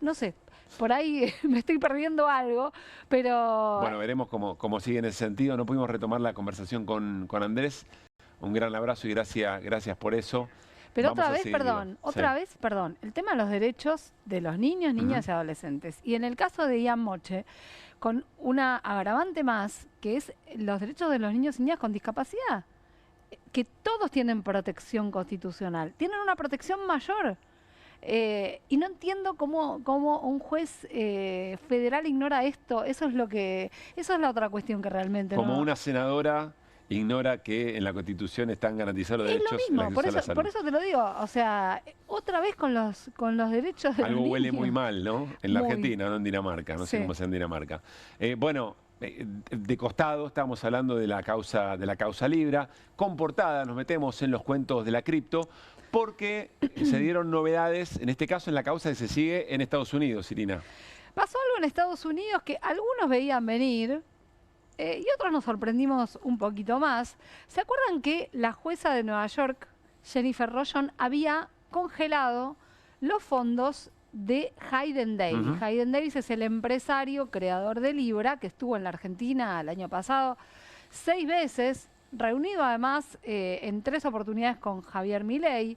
No sé, por ahí me estoy perdiendo algo, pero... Bueno, veremos cómo sigue en ese sentido. No pudimos retomar la conversación con Andrés. Un gran abrazo y gracias por eso. Pero Vamos otra vez, perdón, el tema de los derechos de los niños, niñas y adolescentes. Y en el caso de Ian Moche, con una agravante más, que es los derechos de los niños y niñas con discapacidad, que todos tienen protección constitucional, tienen una protección mayor. Y no entiendo cómo un juez federal ignora esto. Eso es la otra cuestión que realmente Como una senadora ignora que en la Constitución están garantizados los derechos. Es lo mismo, por eso te lo digo. O sea, otra vez con los derechos de los niños. Algo huele muy mal, ¿no? En la Argentina, no en Dinamarca. No sé cómo sea en Dinamarca. Bueno, de costado estamos hablando de la causa Libra. Con portada nos metemos en los cuentos de la cripto porque se dieron novedades, en este caso en la causa que se sigue en Estados Unidos, Irina. Pasó algo en Estados Unidos que algunos veían venir. Y otros nos sorprendimos un poquito más. ¿Se acuerdan que la jueza de Nueva York, Jennifer Rollon, había congelado los fondos de Hayden Davis? Hayden Davis es el empresario creador de Libra, que estuvo en la Argentina el año pasado 6 veces, reunido además en 3 oportunidades con Javier Milei,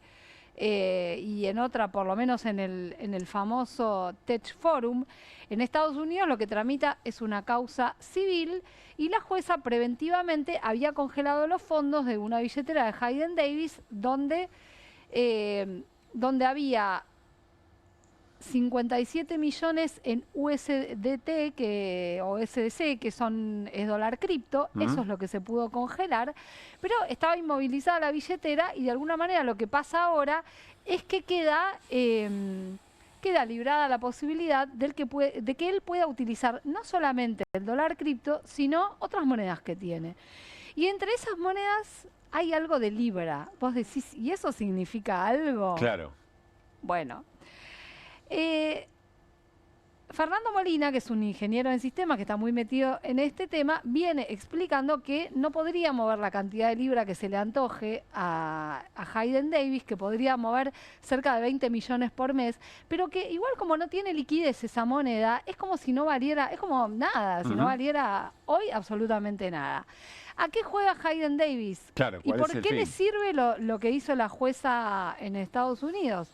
y en otra, por lo menos en el famoso Tech Forum. En Estados Unidos lo que tramita es una causa civil y la jueza preventivamente había congelado los fondos de una billetera de Hayden Davis donde había 57 millones en USDT o SDC, que es dólar cripto. Eso es lo que se pudo congelar, pero estaba inmovilizada la billetera y de alguna manera lo que pasa ahora es que queda librada la posibilidad de que él pueda utilizar no solamente el dólar cripto, sino otras monedas que tiene. Y entre esas monedas hay algo de Libra. Vos decís, ¿y eso significa algo? Claro. Bueno. Fernando Molina, que es un ingeniero en sistemas que está muy metido en este tema, viene explicando que no podría mover la cantidad de Libra que se le antoje a Hayden Davis, que podría mover cerca de 20 millones por mes, pero que igual como no tiene liquidez esa moneda, es como si no valiera, es como nada, si no valiera hoy absolutamente nada. ¿A qué juega Hayden Davis? Claro, ¿Y por qué le sirve lo que hizo la jueza en Estados Unidos?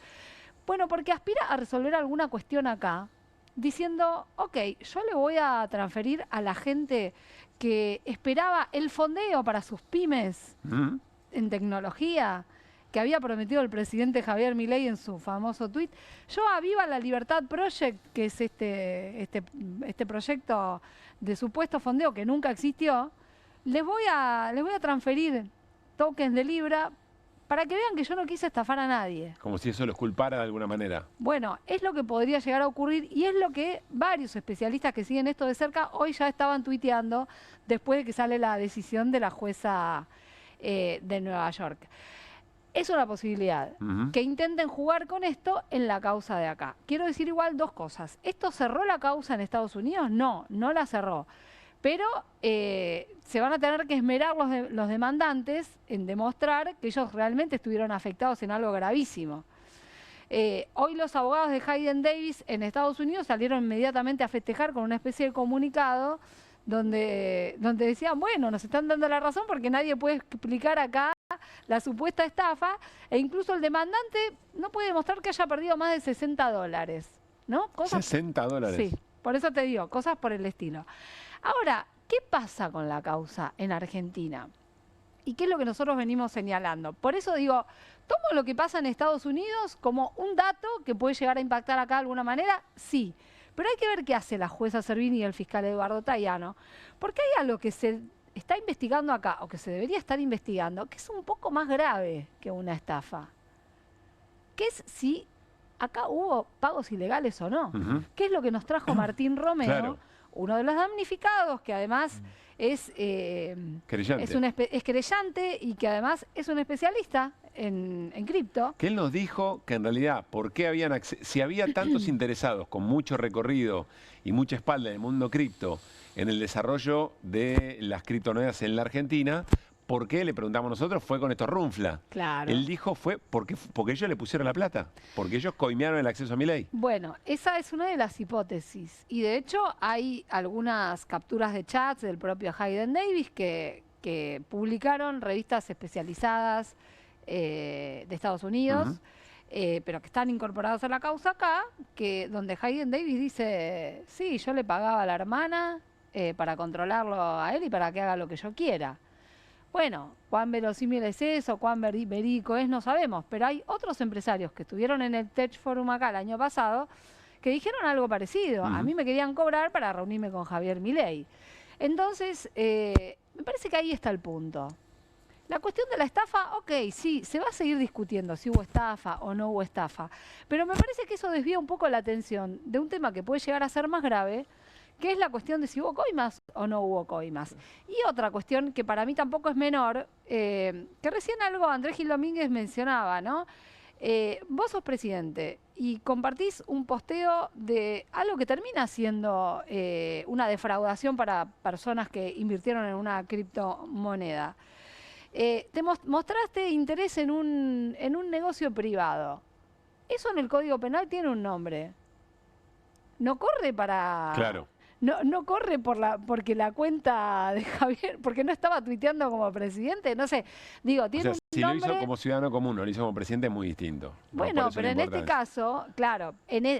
Bueno, porque aspira a resolver alguna cuestión acá, diciendo, ok, yo le voy a transferir a la gente que esperaba el fondeo para sus pymes en tecnología, que había prometido el presidente Javier Milei en su famoso tuit. Yo a Viva la Libertad Project, que es este proyecto de supuesto fondeo que nunca existió, les voy a transferir tokens de Libra para que vean que yo no quise estafar a nadie. Como si eso los culpara de alguna manera. Bueno, es lo que podría llegar a ocurrir y es lo que varios especialistas que siguen esto de cerca hoy ya estaban tuiteando después de que sale la decisión de la jueza de Nueva York. Es una posibilidad que intenten jugar con esto en la causa de acá. Quiero decir igual 2 cosas. ¿Esto cerró la causa en Estados Unidos? No, no la cerró. Pero se van a tener que esmerar los demandantes en demostrar que ellos realmente estuvieron afectados en algo gravísimo. Hoy los abogados de Hayden Davis en Estados Unidos salieron inmediatamente a festejar con una especie de comunicado donde decían, bueno, nos están dando la razón porque nadie puede explicar acá la supuesta estafa e incluso el demandante no puede demostrar que haya perdido más de $60, ¿no? $60. Sí, por eso te digo, cosas por el estilo. Ahora, ¿qué pasa con la causa en Argentina? ¿Y qué es lo que nosotros venimos señalando? Por eso digo, tomo lo que pasa en Estados Unidos como un dato que puede llegar a impactar acá de alguna manera, sí. Pero hay que ver qué hace la jueza Servini y el fiscal Eduardo Tayano, porque hay algo que se está investigando acá, o que se debería estar investigando, que es un poco más grave que una estafa. Que es si acá hubo pagos ilegales o no. ¿Qué es lo que nos trajo Martín Romero? Claro. uno de los damnificados, que además es querellante y que además es un especialista en cripto. Que él nos dijo que en realidad, ¿por qué si había tantos interesados con mucho recorrido y mucha espalda en el mundo cripto en el desarrollo de las criptomonedas en la Argentina? ¿Por qué? Le preguntamos nosotros, fue con estos Runfla. Claro. Él dijo fue porque ellos le pusieron la plata, porque ellos coimearon el acceso a Milei. Bueno, esa es una de las hipótesis. Y de hecho hay algunas capturas de chats del propio Hayden Davis que publicaron revistas especializadas de Estados Unidos, pero que están incorporados a la causa acá, donde Hayden Davis dice, sí, yo le pagaba a la hermana para controlarlo a él y para que haga lo que yo quiera. Bueno, cuán verosímil es eso, cuán verídico es, no sabemos, pero hay otros empresarios que estuvieron en el Tech Forum acá el año pasado que dijeron algo parecido. A mí me querían cobrar para reunirme con Javier Milei. Entonces, me parece que ahí está el punto. La cuestión de la estafa, ok, sí, se va a seguir discutiendo si hubo estafa o no hubo estafa, pero me parece que eso desvía un poco la atención de un tema que puede llegar a ser más grave, que es la cuestión de si hubo coimas o no hubo coimas. Y otra cuestión que para mí tampoco es menor, que recién algo Andrés Gil Domínguez mencionaba, ¿no? Vos sos presidente y compartís un posteo de algo que termina siendo una defraudación para personas que invirtieron en una criptomoneda. Te mostraste interés en un negocio privado. Eso en el Código Penal tiene un nombre. No corre para... Claro. No corre porque la cuenta de Javier, porque no estaba tuiteando como presidente, no sé, digo, tiene si un nombre... lo hizo como ciudadano común, no lo hizo como presidente, es muy distinto. Bueno, pero en este caso, claro,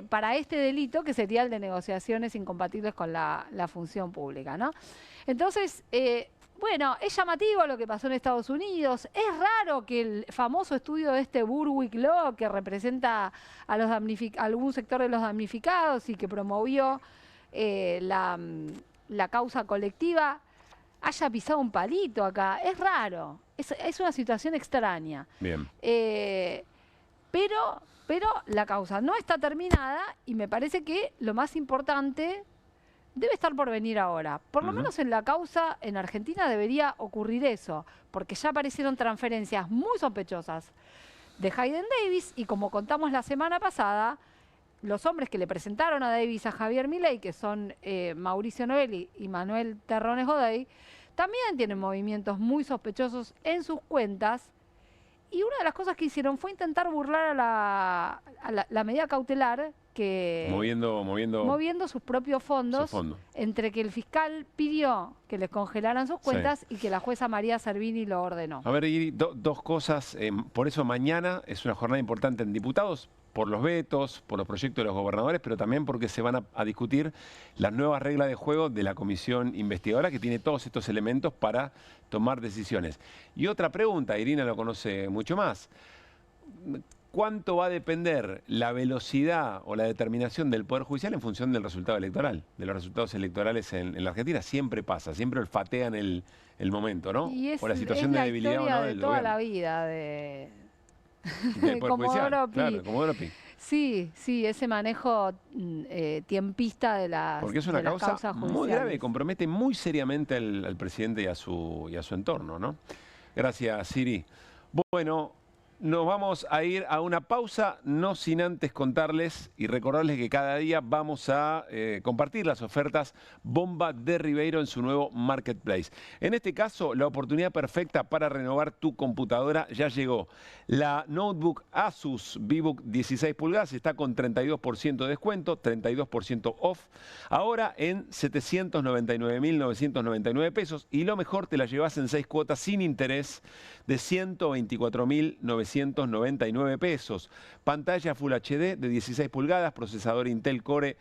para este delito que sería el de negociaciones incompatibles con la función pública, ¿no? Entonces, bueno, es llamativo lo que pasó en Estados Unidos. Es raro que el famoso estudio de este Burwick Law, que representa a algún sector de los damnificados y que promovió la causa colectiva, haya pisado un palito acá. Es raro, es una situación extraña. Bien. Pero la causa no está terminada y me parece que lo más importante debe estar por venir ahora. Por lo menos en la causa en Argentina debería ocurrir eso, porque ya aparecieron transferencias muy sospechosas de Hayden Davis y como contamos la semana pasada, los hombres que le presentaron a Davis a Javier Milei, que son Mauricio Novelli y Manuel Terrones Godoy, también tienen movimientos muy sospechosos en sus cuentas. Y una de las cosas que hicieron fue intentar burlar a la medida cautelar que... Moviendo sus propios fondos, entre que el fiscal pidió que les congelaran sus cuentas y que la jueza María Servini lo ordenó. A ver, Iri, dos cosas. Por eso mañana es una jornada importante en diputados, por los vetos, por los proyectos de los gobernadores, pero también porque se van a discutir las nuevas reglas de juego de la comisión investigadora que tiene todos estos elementos para tomar decisiones. Y otra pregunta, Irina lo conoce mucho más. ¿Cuánto va a depender la velocidad o la determinación del Poder Judicial en función del resultado electoral, de los resultados electorales en la Argentina? Siempre pasa, siempre olfatean el momento, ¿no? O la situación de debilidad o no del gobierno. La vida de Comodoro Pi. Claro, Comodoro Pi. Sí, ese manejo tiempista de las Porque es una causa muy grave, compromete muy seriamente al presidente y a su entorno, ¿no? Gracias, Siri. Bueno, nos vamos a ir a una pausa, no sin antes contarles y recordarles que cada día vamos a compartir las ofertas Bomba de Ribeiro en su nuevo Marketplace. En este caso, la oportunidad perfecta para renovar tu computadora ya llegó. La notebook Asus ViBook 16 pulgadas está con 32% de descuento, 32% off. Ahora en 799.999 pesos y lo mejor, te la llevas en 6 cuotas sin interés de 124.999 pesos. Pantalla Full HD de 16 pulgadas, procesador Intel Core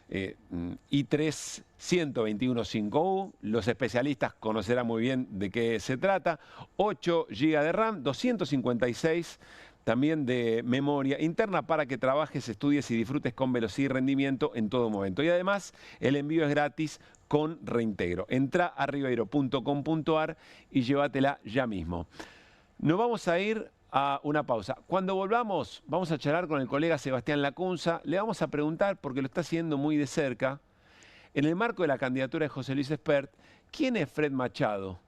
i3 121.5U. Los especialistas conocerán muy bien de qué se trata. 8 GB de RAM, 256 también de memoria interna para que trabajes, estudies y disfrutes con velocidad y rendimiento en todo momento. Y además, el envío es gratis con reintegro. Entra a ribeiro.com.ar y llévatela ya mismo. Nos vamos a ir a una pausa. Cuando volvamos, vamos a charlar con el colega Sebastián Lacunza. Le vamos a preguntar, porque lo está haciendo muy de cerca, En el marco de la candidatura de José Luis Espert, ¿quién es Fred Machado?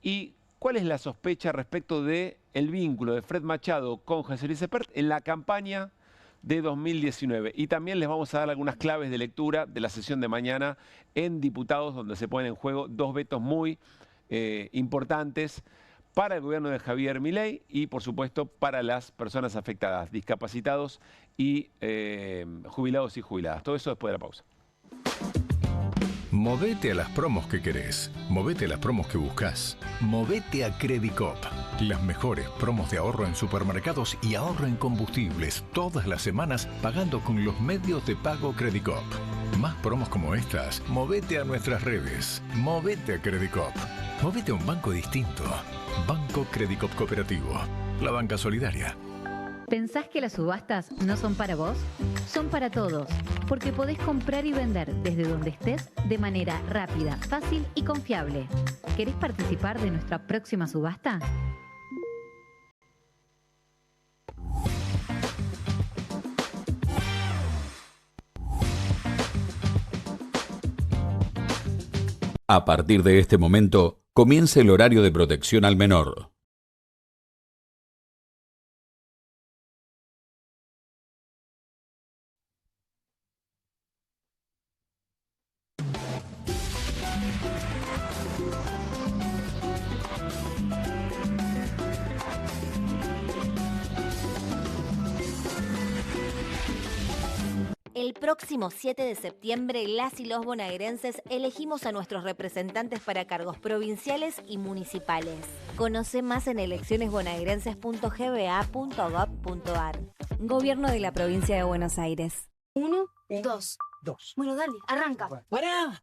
¿Y cuál es la sospecha respecto del vínculo de Fred Machado con José Luis Espert en la campaña de 2019? Y también les vamos a dar algunas claves de lectura de la sesión de mañana en Diputados, donde se ponen en juego 2 vetos muy importantes para el gobierno de Javier Milei y, por supuesto, para las personas afectadas, discapacitados y jubilados y jubiladas. Todo eso después de la pausa. Movete a las promos que querés. Movete a las promos que buscas. Movete a Credicop. Las mejores promos de ahorro en supermercados y ahorro en combustibles todas las semanas pagando con los medios de pago Credicop. Más promos como estas, movete a nuestras redes. Movete a Credicop. Movete a un banco distinto. Banco Credicop Cooperativo. La banca solidaria. ¿Pensás que las subastas no son para vos? Son para todos, porque podés comprar y vender desde donde estés de manera rápida, fácil y confiable. ¿Querés participar de nuestra próxima subasta? A partir de este momento, comienza el horario de protección al menor. El próximo 7 de septiembre, las y los bonaerenses elegimos a nuestros representantes para cargos provinciales y municipales. Conoce más en eleccionesbonaerenses.gba.gov.ar. Gobierno de la Provincia de Buenos Aires. 1, 2. Bueno, dale, arranca. ¡Pará!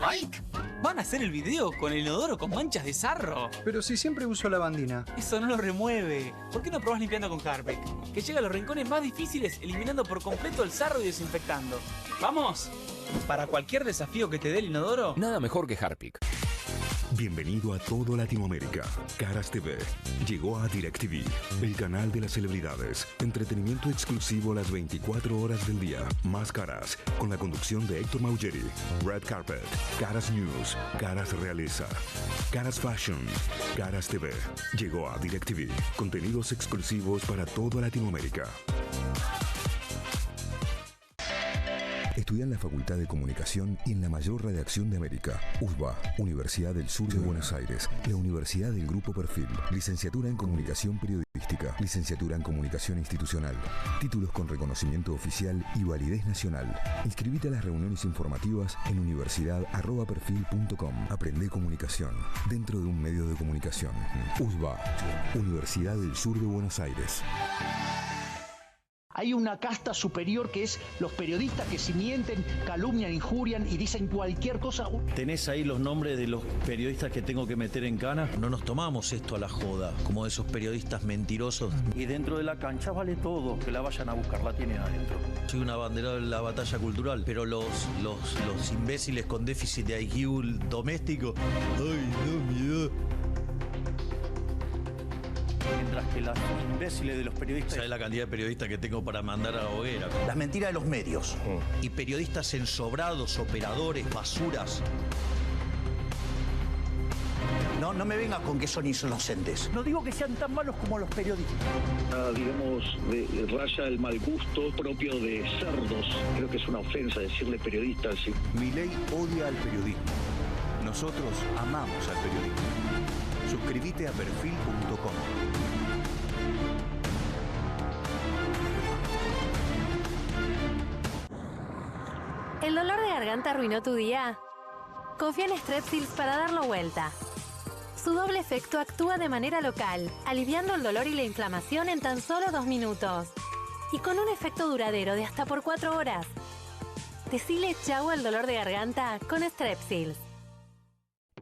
¡Mike! ¿Van a hacer el video con el inodoro con manchas de sarro? Pero si siempre uso lavandina. Eso no lo remueve. ¿Por qué no probás limpiando con Harpic? Que llega a los rincones más difíciles, eliminando por completo el sarro y desinfectando. ¡Vamos! Para cualquier desafío que te dé el inodoro, nada mejor que Harpic. Bienvenido a todo Latinoamérica. Caras TV llegó a DirecTV, el canal de las celebridades. Entretenimiento exclusivo las 24 horas del día. Más Caras, con la conducción de Héctor Maugeri. Red Carpet, Caras News, Caras Realeza, Caras Fashion, Caras TV. Llegó a DirecTV. Contenidos exclusivos para toda Latinoamérica. Estudia en la Facultad de Comunicación y en la mayor redacción de América. USBA, Universidad del Sur de Buenos Aires. La Universidad del Grupo Perfil. Licenciatura en Comunicación Periodística. Licenciatura en Comunicación Institucional. Títulos con reconocimiento oficial y validez nacional. Inscribite a las reuniones informativas en universidad@perfil.com. Aprende comunicación dentro de un medio de comunicación. USBA, Universidad del Sur de Buenos Aires. Hay una casta superior que es los periodistas que si mienten, calumnian, injurian y dicen cualquier cosa. ¿Tenés ahí los nombres de los periodistas que tengo que meter en cana? No nos tomamos esto a la joda, como esos periodistas mentirosos. Y dentro de la cancha vale todo, que la vayan a buscar, la tienen adentro. Soy un abanderado en la batalla cultural, pero los imbéciles con déficit de IQ doméstico, ¡ay, no, miedo! Mientras que los imbéciles de los periodistas... ¿Sabes la cantidad de periodistas que tengo para mandar a la hoguera? Las mentiras de los medios. Y periodistas ensobrados, operadores, basuras. No me vengas con que son inocentes. No digo que sean tan malos como los periodistas. Digamos, raya el mal gusto propio de cerdos. Creo que es una ofensa decirle periodistas. ¿Sí? Milei odia al periodismo. Nosotros amamos al periodismo. Suscríbete a perfil.com. ¿El dolor de garganta arruinó tu día? Confía en Strepsils para darlo vuelta. Su doble efecto actúa de manera local, aliviando el dolor y la inflamación en tan solo 2 minutos. Y con un efecto duradero de hasta por 4 horas. Decile chau al dolor de garganta con Strepsils.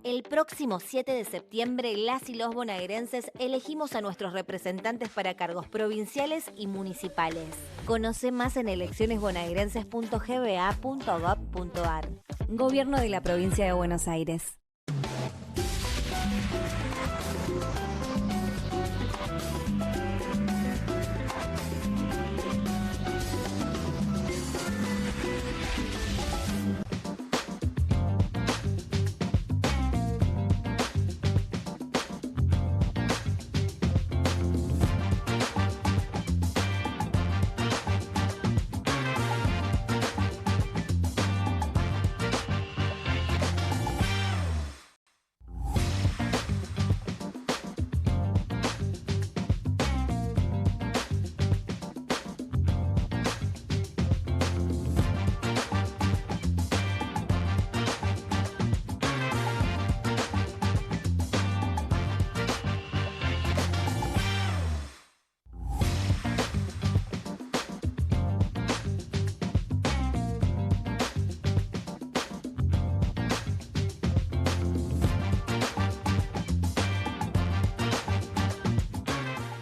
El próximo 7 de septiembre, las y los bonaerenses elegimos a nuestros representantes para cargos provinciales y municipales. Conoce más en eleccionesbonaerenses.gba.gov.ar. Gobierno de la Provincia de Buenos Aires.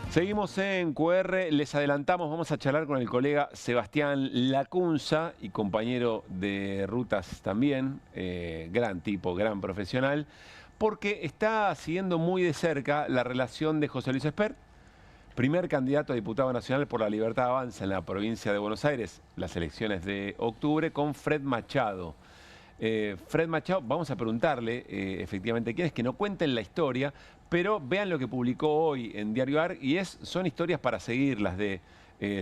Seguimos en QR, les adelantamos, vamos a charlar con el colega Sebastián Lacunza y compañero de rutas también, gran tipo, gran profesional, porque está siguiendo muy de cerca la relación de José Luis Espert, primer candidato a diputado nacional por la Libertad Avanza en la provincia de Buenos Aires, las elecciones de octubre, con Fred Machado. Fred Machado, vamos a preguntarle efectivamente quién es, que no cuenten la historia, pero vean lo que publicó hoy en Diario AR y son historias para seguir las de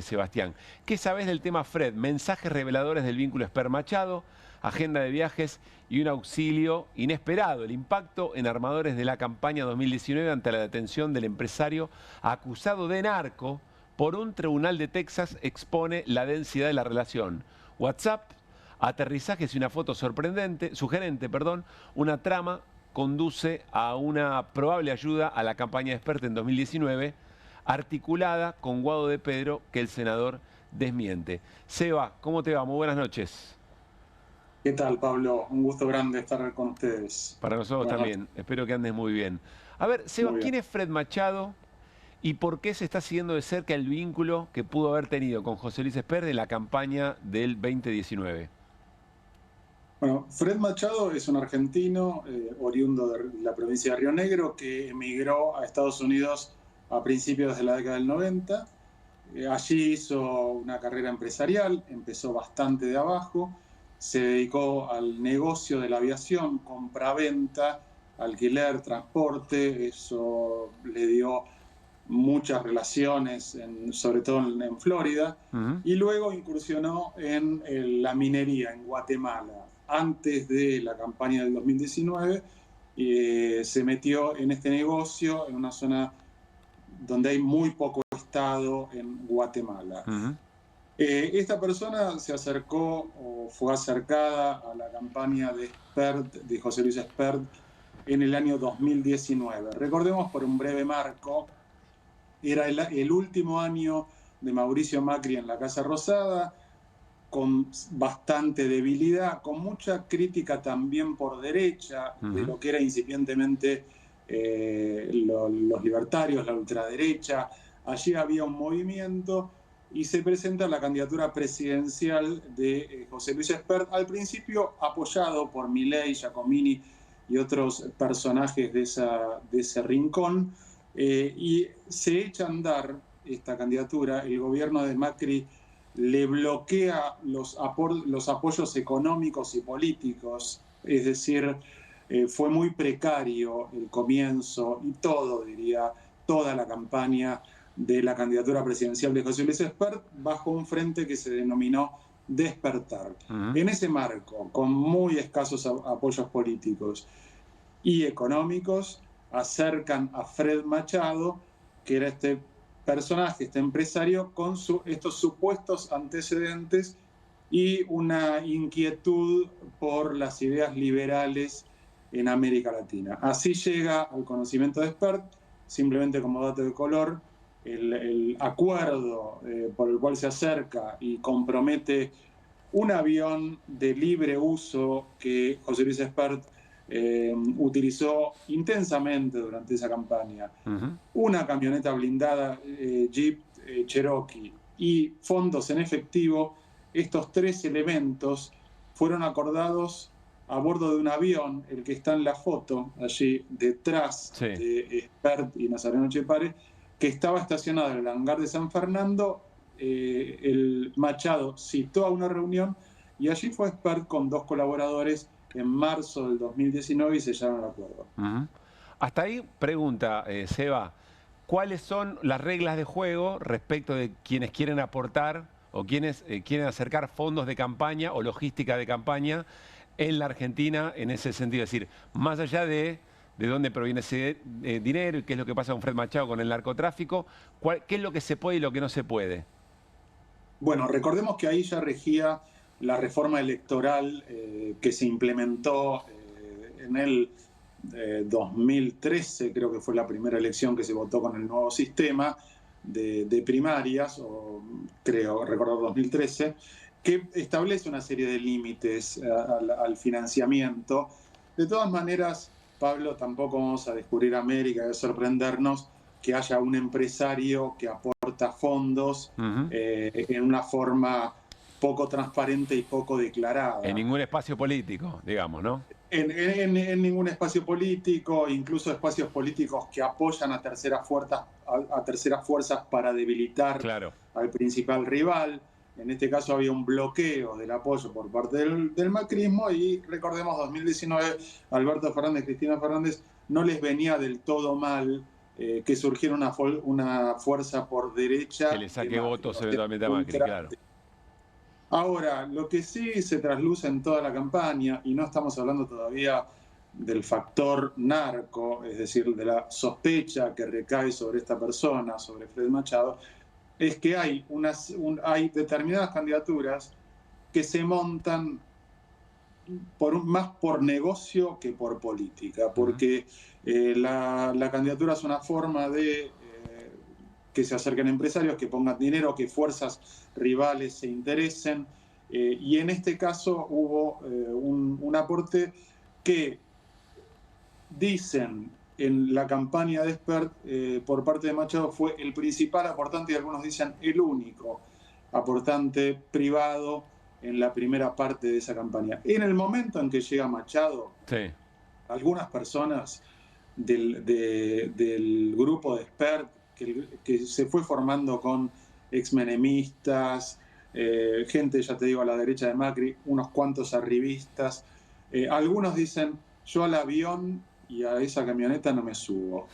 Sebastián. ¿Qué sabés del tema Fred? Mensajes reveladores del vínculo Espert-Machado, agenda de viajes y un auxilio inesperado. El impacto en armadores de la campaña 2019 ante la detención del empresario acusado de narco por un tribunal de Texas expone la densidad de la relación. WhatsApp, aterrizajes y una foto sugerente, una trama conduce a una probable ayuda a la campaña de Espert en 2019, articulada con Guado de Pedro, que el senador desmiente. Seba, ¿cómo te va? Muy buenas noches. ¿Qué tal, Pablo? Un gusto grande estar con ustedes. Para nosotros también. Espero que andes muy bien. A ver, Seba, ¿quién es Fred Machado y por qué se está siguiendo de cerca el vínculo que pudo haber tenido con José Luis Espert en la campaña del 2019? Bueno, Fred Machado es un argentino oriundo de la provincia de Río Negro que emigró a Estados Unidos a principios de la década del 90. Allí hizo una carrera empresarial, empezó bastante de abajo, se dedicó al negocio de la aviación, compra-venta, alquiler, transporte. Eso le dio muchas relaciones, sobre todo en Florida, y luego incursionó en la minería en Guatemala. Antes de la campaña del 2019, se metió en este negocio en una zona donde hay muy poco Estado en Guatemala. Esta persona se acercó o fue acercada a la campaña de Espert, de José Luis Espert, en el año 2019. Recordemos, por un breve marco, era el último año de Mauricio Macri en la Casa Rosada, con bastante debilidad, con mucha crítica también por derecha de lo que era incipientemente los libertarios, la ultraderecha. Allí había un movimiento y se presenta la candidatura presidencial de José Luis Espert, al principio apoyado por Milei, Giacomini y otros personajes de ese rincón, y se echa a andar esta candidatura. El gobierno de Macri le bloquea los apoyos económicos y políticos, es decir, fue muy precario el comienzo y toda la campaña de la candidatura presidencial de José Luis Espert bajo un frente que se denominó Despertar. En ese marco, con muy escasos apoyos políticos y económicos, acercan a Fred Machado, que era este personaje, este empresario, con estos supuestos antecedentes y una inquietud por las ideas liberales en América Latina. Así llega al conocimiento de Espert. Simplemente como dato de color, el acuerdo por el cual se acerca y compromete un avión de libre uso que José Luis Espert utilizó intensamente durante esa campaña, una camioneta blindada Jeep Cherokee y fondos en efectivo. Estos tres elementos fueron acordados a bordo de un avión, el que está en la foto allí detrás de Espert y Nazareno Echepare, que estaba estacionado en el hangar de San Fernando. El Machado citó a una reunión y allí fue Espert con dos colaboradores en marzo del 2019 y sellaron el acuerdo. Hasta ahí, pregunta, Seba, ¿cuáles son las reglas de juego respecto de quienes quieren aportar o quienes quieren acercar fondos de campaña o logística de campaña en la Argentina en ese sentido? Es decir, más allá de dónde proviene ese dinero y qué es lo que pasa con Fred Machado con el narcotráfico, ¿qué es lo que se puede y lo que no se puede? Bueno, recordemos que ahí ya regía la reforma electoral que se implementó en el 2013, creo que fue la primera elección que se votó con el nuevo sistema de primarias, o creo recordar 2013, que establece una serie de límites al financiamiento. De todas maneras, Pablo, tampoco vamos a descubrir América y a sorprendernos que haya un empresario que aporta fondos en una forma poco transparente y poco declarada. En ningún espacio político, digamos, ¿no? En ningún espacio político, incluso espacios políticos que apoyan a terceras fuerzas para debilitar al principal rival. En este caso había un bloqueo del apoyo por parte del macrismo y recordemos 2019, Alberto Fernández, Cristina Fernández, no les venía del todo mal que surgiera una fuerza por derecha. Que le saque votos eventualmente a Macri, claro. Ahora, lo que sí se trasluce en toda la campaña, y no estamos hablando todavía del factor narco, es decir, de la sospecha que recae sobre esta persona, sobre Fred Machado, es que hay determinadas candidaturas que se montan más por negocio que por política, porque la candidatura es una forma de que se acerquen empresarios, que pongan dinero, que fuerzas rivales se interesen, y en este caso hubo un aporte que dicen en la campaña de Spert por parte de Machado fue el principal aportante y algunos dicen el único aportante privado en la primera parte de esa campaña. En el momento en que llega Machado, algunas personas del grupo de Spert que se fue formando con exmenemistas, gente, ya te digo, a la derecha de Macri, unos cuantos arribistas, algunos dicen, yo al avión y a esa camioneta no me subo.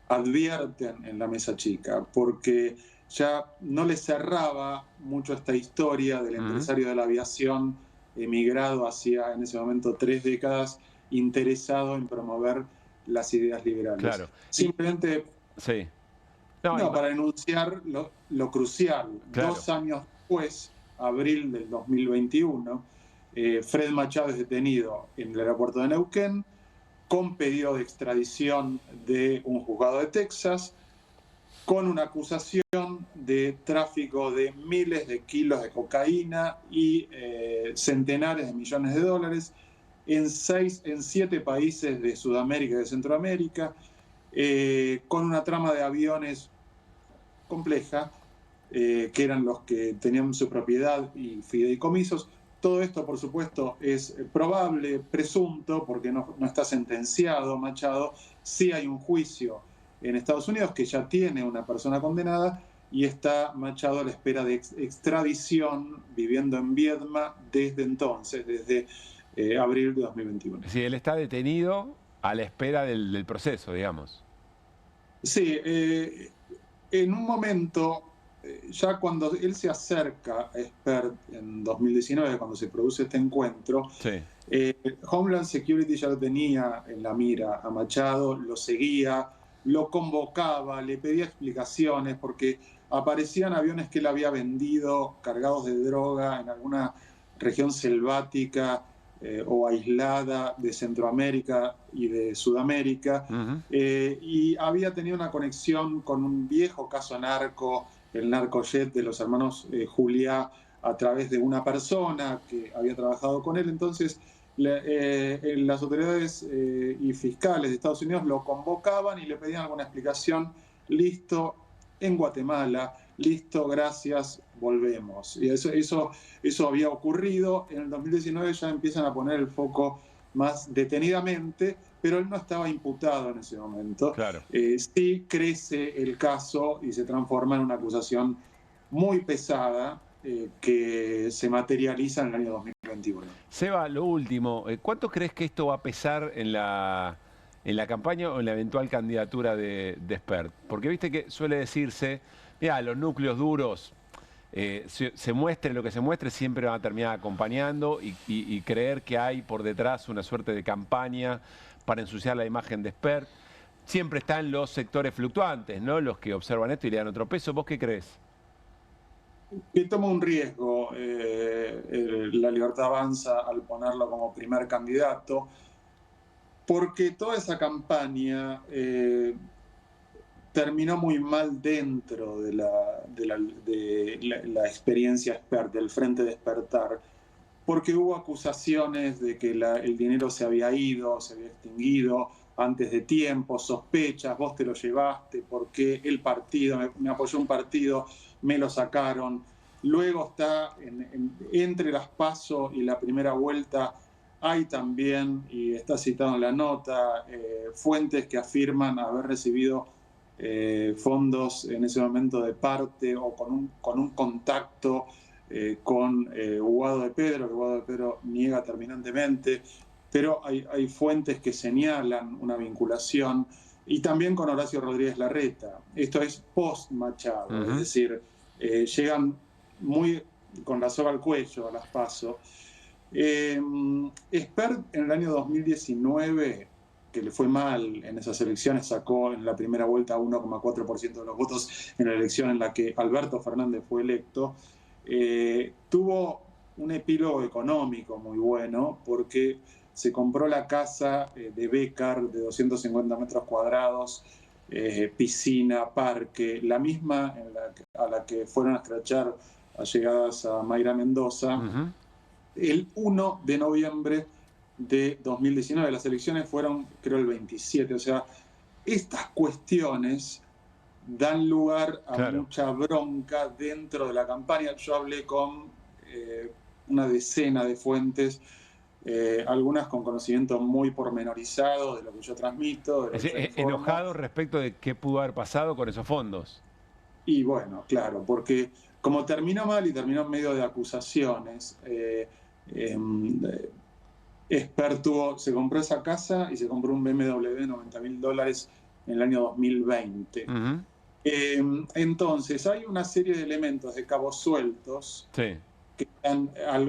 Advierten en la mesa chica, porque ya no les cerraba mucho esta historia del empresario de la aviación emigrado hacía, en ese momento, 3 décadas, interesado en promover las ideas liberales. Claro. Simplemente para enunciar lo crucial. 2 años después, abril del 2021, Fred Machado es detenido en el aeropuerto de Neuquén con pedido de extradición de un juzgado de Texas, con una acusación de tráfico de miles de kilos de cocaína y centenares de millones de dólares en 7 países de Sudamérica y de Centroamérica, con una trama de aviones compleja, que eran los que tenían su propiedad y fideicomisos. Todo esto, por supuesto, es probable, presunto, porque no está sentenciado Machado. Sí hay un juicio en Estados Unidos que ya tiene una persona condenada y está Machado a la espera de extradición, viviendo en Viedma desde entonces, desde abril de 2021. Sí, él está detenido a la espera del proceso, digamos. Sí, en un momento, ya cuando él se acerca a Spert en 2019, cuando se produce este encuentro, Homeland Security ya lo tenía en la mira a Machado, lo seguía, lo convocaba, le pedía explicaciones, porque aparecían aviones que él había vendido cargados de droga en alguna región selvática o aislada de Centroamérica y de Sudamérica, y había tenido una conexión con un viejo caso narco, el narcojet de los hermanos Juliá, a través de una persona que había trabajado con él. Entonces las autoridades y fiscales de Estados Unidos lo convocaban y le pedían alguna explicación. Listo, en Guatemala, listo, gracias, volvemos. Y eso había ocurrido. En el 2019 ya empiezan a poner el foco más detenidamente, pero él no estaba imputado en ese momento. Sí crece el caso y se transforma en una acusación muy pesada que se materializa en el año 2021. Seba, lo último, ¿cuánto crees que esto va a pesar en la campaña o en la eventual candidatura de Spert? Porque viste que suele decirse, mira, los núcleos duros, se muestre lo que se muestre, siempre van a terminar acompañando y creer que hay por detrás una suerte de campaña para ensuciar la imagen de Spert. Siempre están los sectores fluctuantes, ¿no? Los que observan esto y le dan otro peso. ¿Vos qué crees? Que toma un riesgo la Libertad Avanza al ponerlo como primer candidato, porque toda esa campaña terminó muy mal dentro de la experiencia Spert, del Frente Despertar, porque hubo acusaciones de que el dinero se había ido, se había extinguido, antes de tiempo, sospechas, vos te lo llevaste, porque el partido, me apoyó un partido, me lo sacaron. Luego está entre las PASO y la primera vuelta, hay también, y está citado en la nota, fuentes que afirman haber recibido fondos en ese momento de parte o con un contacto con Guado de Pedro, que Guado de Pedro niega terminantemente, pero hay fuentes que señalan una vinculación, y también con Horacio Rodríguez Larreta. Esto es post-Machado, es decir, llegan muy con la soga al cuello a las PASO. Espert en el año 2019, que le fue mal en esas elecciones, sacó en la primera vuelta 1,4% de los votos en la elección en la que Alberto Fernández fue electo, tuvo un epílogo económico muy bueno, porque se compró la casa de Bécar de 250 metros cuadrados, piscina, parque, la misma a la que fueron a escrachar allegadas a Mayra Mendoza, el 1 de noviembre de 2019. Las elecciones fueron, creo, el 27. O sea, estas cuestiones dan lugar a mucha bronca dentro de la campaña. Yo hablé con una decena de fuentes, algunas con conocimiento muy pormenorizado de lo que yo transmito. ¿Enojado respecto de qué pudo haber pasado con esos fondos? Y bueno, claro, porque como terminó mal y terminó en medio de acusaciones, Espert se compró esa casa y se compró un BMW de $90.000 en el año 2020. Entonces, hay una serie de elementos de cabos sueltos, que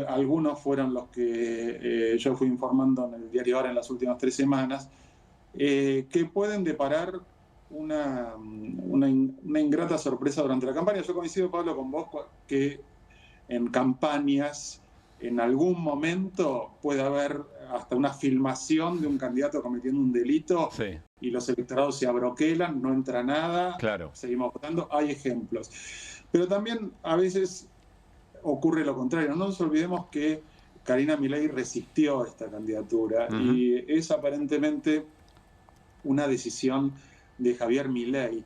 algunos fueron los que yo fui informando en el diario Ahora en las últimas 3 semanas, que pueden deparar una ingrata sorpresa durante la campaña. Yo coincido, Pablo, con vos, que en campañas en algún momento puede haber hasta una filmación de un candidato cometiendo un delito y los electorados se abroquelan, no entra nada, seguimos votando, hay ejemplos. Pero también a veces ocurre lo contrario. No nos olvidemos que Karina Milei resistió esta candidatura y es aparentemente una decisión de Javier Milei.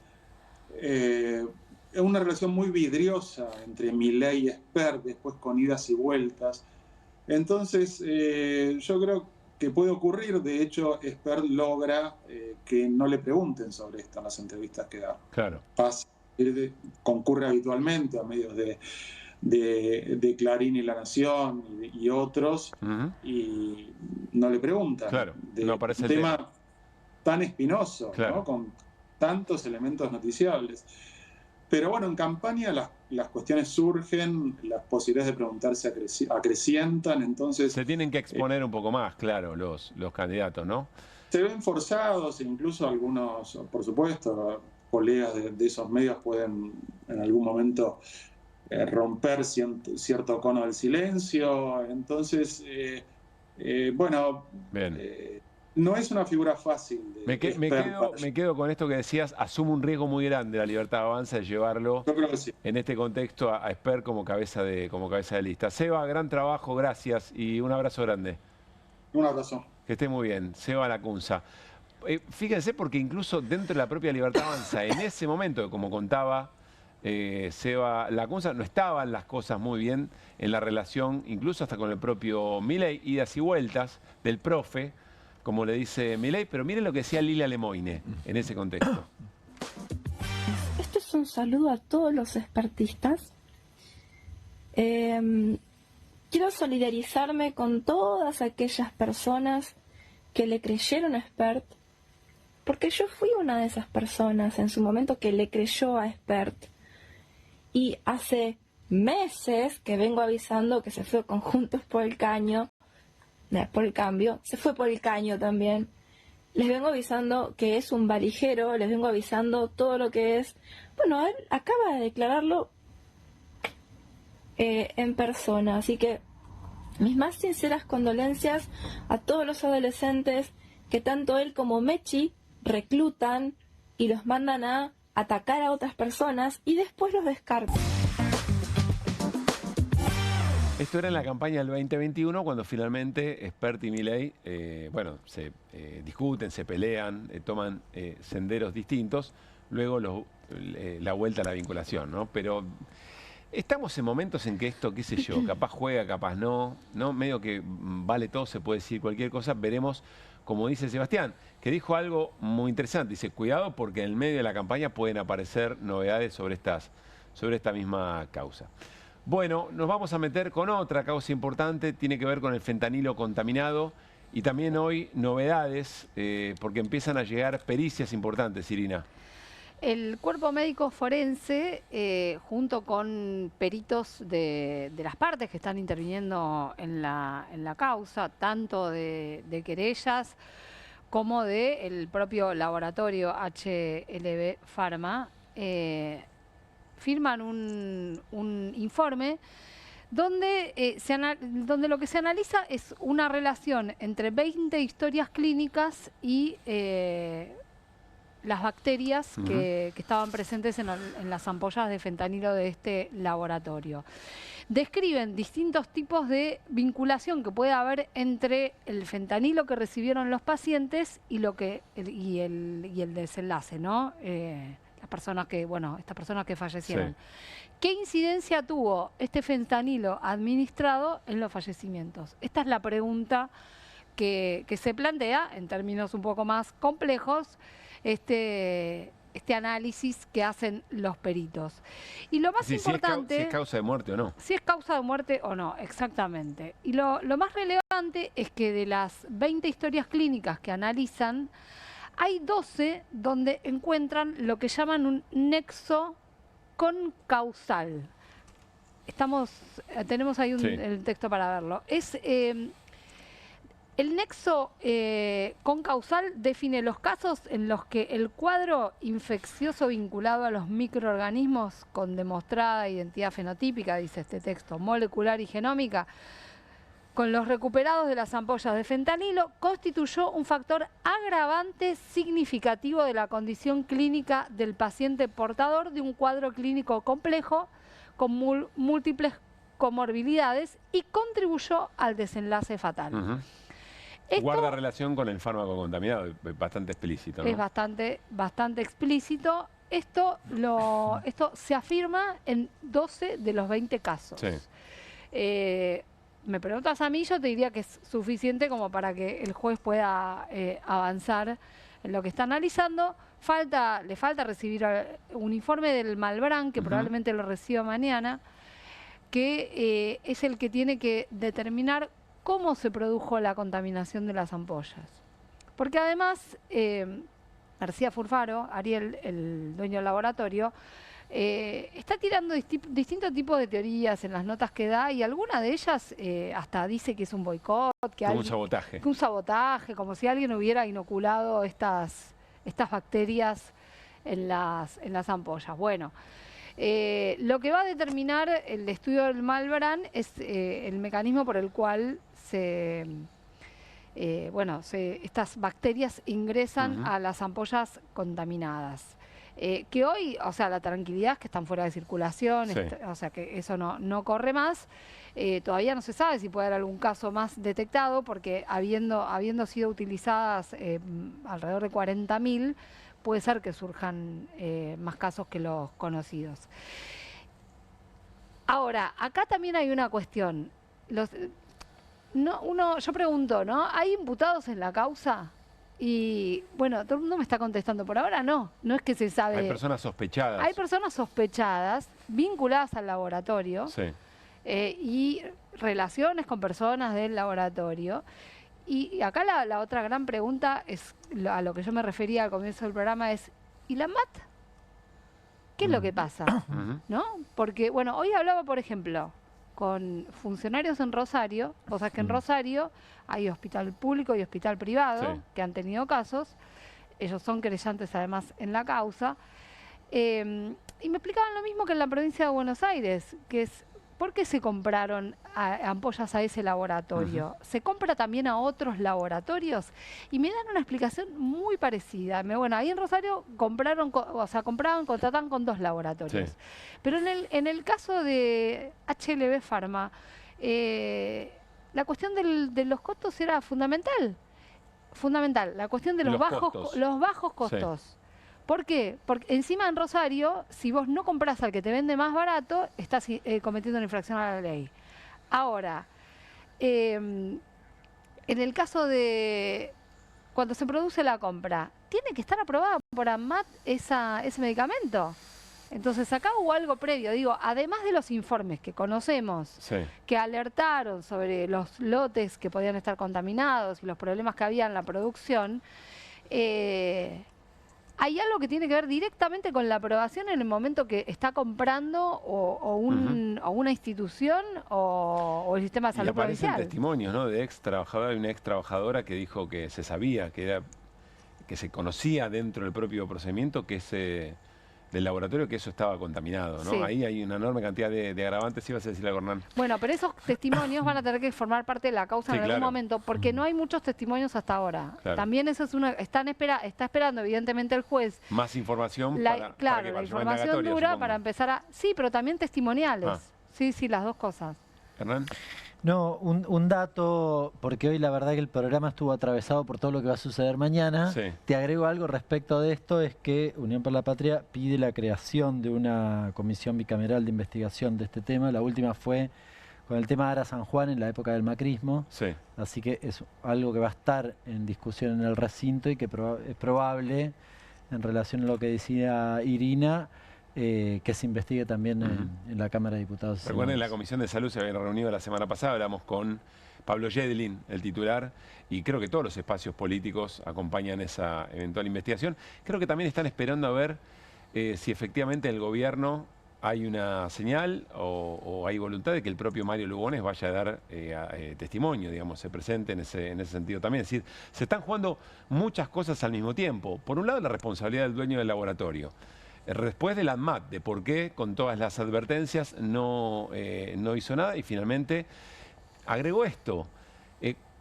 Es una relación muy vidriosa entre Milei y Espert, después con idas y vueltas. Entonces, yo creo que puede ocurrir. De hecho, Espert logra que no le pregunten sobre esto en las entrevistas que da. Concurre habitualmente a medios de Clarín y La Nación y otros, y no le preguntan. No aparece un tema tan espinoso, ¿no? Con tantos elementos noticiables. Pero bueno, en campaña las cuestiones surgen, las posibilidades de preguntarse acrecientan, entonces... Se tienen que exponer un poco más, claro, los candidatos, ¿no? Se ven forzados, incluso algunos, por supuesto, colegas de esos medios pueden en algún momento romper cierto cono del silencio. Entonces, bueno... no es una figura fácil. Me quedo con esto que decías, asume un riesgo muy grande la Libertad Avanza de llevarlo en este contexto a Espert como cabeza de lista. Seba, gran trabajo, gracias y un abrazo grande. Un abrazo. Que esté muy bien. Seba Lacunza. Fíjense, porque incluso dentro de la propia Libertad Avanza, en ese momento, como contaba Seba Lacunza, no estaban las cosas muy bien en la relación, incluso hasta con el propio Milei, idas y vueltas del profe, como le dice Milei, pero miren lo que decía Lilia Lemoine en ese contexto. Esto es un saludo a todos los expertistas. Quiero solidarizarme con todas aquellas personas que le creyeron a Espert, porque yo fui una de esas personas en su momento que le creyó a Espert. Y hace meses que vengo avisando que se fue con Juntos por el Caño, por el Cambio, se fue por el caño también. Les vengo avisando que es un valijero, les vengo avisando todo lo que es. Bueno, él acaba de declararlo en persona, así que mis más sinceras condolencias a todos los adolescentes que tanto él como Mechi reclutan y los mandan a atacar a otras personas y después los descartan. Esto era en la campaña del 2021, cuando finalmente Spert y Milei, bueno, se discuten, se pelean, toman senderos distintos, luego la vuelta a la vinculación, ¿no? Pero estamos en momentos en que esto, qué sé yo, capaz juega, capaz no, medio que vale todo, se puede decir cualquier cosa, veremos, como dice Sebastián, que dijo algo muy interesante, dice, cuidado porque en el medio de la campaña pueden aparecer novedades sobre esta misma causa. Bueno, nos vamos a meter con otra causa importante, tiene que ver con el fentanilo contaminado y también hoy novedades, porque empiezan a llegar pericias importantes, Irina. El cuerpo médico forense, junto con peritos de las partes que están interviniendo en la causa, tanto de querellas como del propio laboratorio HLB Pharma, firman un informe donde, donde lo que se analiza es una relación entre 20 historias clínicas y las bacterias que estaban presentes en las ampollas de fentanilo de este laboratorio. Describen distintos tipos de vinculación que puede haber entre el fentanilo que recibieron los pacientes y el desenlace, ¿no? Las personas que, bueno, estas personas que fallecieron. Sí. ¿Qué incidencia tuvo este fentanilo administrado en los fallecimientos? Esta es la pregunta que se plantea en términos un poco más complejos, este análisis que hacen los peritos. Y lo más importante... Si es causa de muerte o no. Si es causa de muerte o no, exactamente. Y lo más relevante es que de las 20 historias clínicas que analizan, hay 12 donde encuentran lo que llaman un nexo concausal. Tenemos ahí el texto para verlo. El nexo concausal define los casos en los que el cuadro infeccioso vinculado a los microorganismos con demostrada identidad fenotípica, dice este texto, molecular y genómica, con los recuperados de las ampollas de fentanilo, constituyó un factor agravante significativo de la condición clínica del paciente portador de un cuadro clínico complejo con múltiples comorbilidades y contribuyó al desenlace fatal. Esto guarda relación con el fármaco contaminado, bastante explícito, ¿no? Es bastante explícito. Esto se afirma en 12 de los 20 casos. Sí. Me preguntas a mí, yo te diría que es suficiente como para que el juez pueda avanzar en lo que está analizando. Le falta recibir un informe del Malbrán, que probablemente lo reciba mañana, que es el que tiene que determinar cómo se produjo la contaminación de las ampollas. Porque además, García Furfaro, Ariel, el dueño del laboratorio, está tirando distintos tipos de teorías en las notas que da, y alguna de ellas hasta dice que es un boicot, un sabotaje. Que un sabotaje, como si alguien hubiera inoculado estas bacterias en las ampollas. Bueno, lo que va a determinar el estudio del Malbrán es el mecanismo por el cual estas bacterias ingresan a las ampollas contaminadas. Que hoy, o sea, la tranquilidad es que están fuera de circulación, sí. O sea, que eso no corre más. Todavía no se sabe si puede haber algún caso más detectado, porque habiendo sido utilizadas alrededor de 40.000, puede ser que surjan más casos que los conocidos. Ahora, acá también hay una cuestión. Yo pregunto, ¿no? ¿Hay imputados en la causa? Y bueno, todo el mundo me está contestando. Por ahora no es que se sabe. Hay personas sospechadas. Hay personas sospechadas, vinculadas al laboratorio, sí. Y relaciones con personas del laboratorio. Y acá la otra gran pregunta es a lo que yo me refería al comienzo del programa es, ¿y la MAT? ¿Qué es lo que pasa? ¿No? Porque, bueno, hoy hablaba, por ejemplo, con funcionarios en Rosario, o sea que en Rosario hay hospital público y hospital privado, sí, que han tenido casos, ellos son querellantes además en la causa, y me explicaban lo mismo que en la provincia de Buenos Aires, que es, ¿por qué se compraron ampollas a ese laboratorio? ¿Se compra también a otros laboratorios? Y me dan una explicación muy parecida. Bueno, ahí en Rosario contratan con 2 laborarios. Sí. Pero en el caso de HLB Pharma, la cuestión de los costos era fundamental. Fundamental, la cuestión de los bajos costos. Sí. ¿Por qué? Porque encima en Rosario, si vos no compras al que te vende más barato, estás cometiendo una infracción a la ley. Ahora, en el caso de cuando se produce la compra, tiene que estar aprobada por ANMAT ese medicamento. Entonces acá hubo algo previo, digo, además de los informes que conocemos, sí, que alertaron sobre los lotes que podían estar contaminados y los problemas que había en la producción, hay algo que tiene que ver directamente con la aprobación en el momento que está comprando o una institución o el sistema de salud provincial. Y aparecen testimonios, ¿no?, de ex trabajadora y una ex trabajadora que dijo que se sabía, que se conocía dentro del propio procedimiento que del laboratorio que eso estaba contaminado, ¿no? Sí. Ahí hay una enorme cantidad de agravantes, ibas a decir la Hernán. Bueno, pero esos testimonios van a tener que formar parte de la causa, sí, en algún momento, porque no hay muchos testimonios hasta ahora. Claro. También eso es está esperando evidentemente el juez. Más información para la información dura, supongo, para empezar a... Sí, pero también testimoniales. Sí, las dos cosas. Hernán. No, un dato, porque hoy la verdad que el programa estuvo atravesado por todo lo que va a suceder mañana. Sí. Te agrego algo respecto de esto, es que Unión por la Patria pide la creación de una comisión bicameral de investigación de este tema. La última fue con el tema de Ara San Juan en la época del macrismo. Sí. Así que es algo que va a estar en discusión en el recinto y que es probable, en relación a lo que decía Irina, que se investigue también en la Cámara de Diputados. Recuerden, la Comisión de Salud se había reunido la semana pasada, hablamos con Pablo Yedlin, el titular, y creo que todos los espacios políticos acompañan esa eventual investigación. Creo que también están esperando a ver si efectivamente el gobierno hay una señal o hay voluntad de que el propio Mario Lugones vaya a dar testimonio, digamos, se presente en ese sentido también. Es decir, se están jugando muchas cosas al mismo tiempo. Por un lado, la responsabilidad del dueño del laboratorio. Después del ANMAT, de por qué con todas las advertencias no hizo nada y finalmente agregó esto.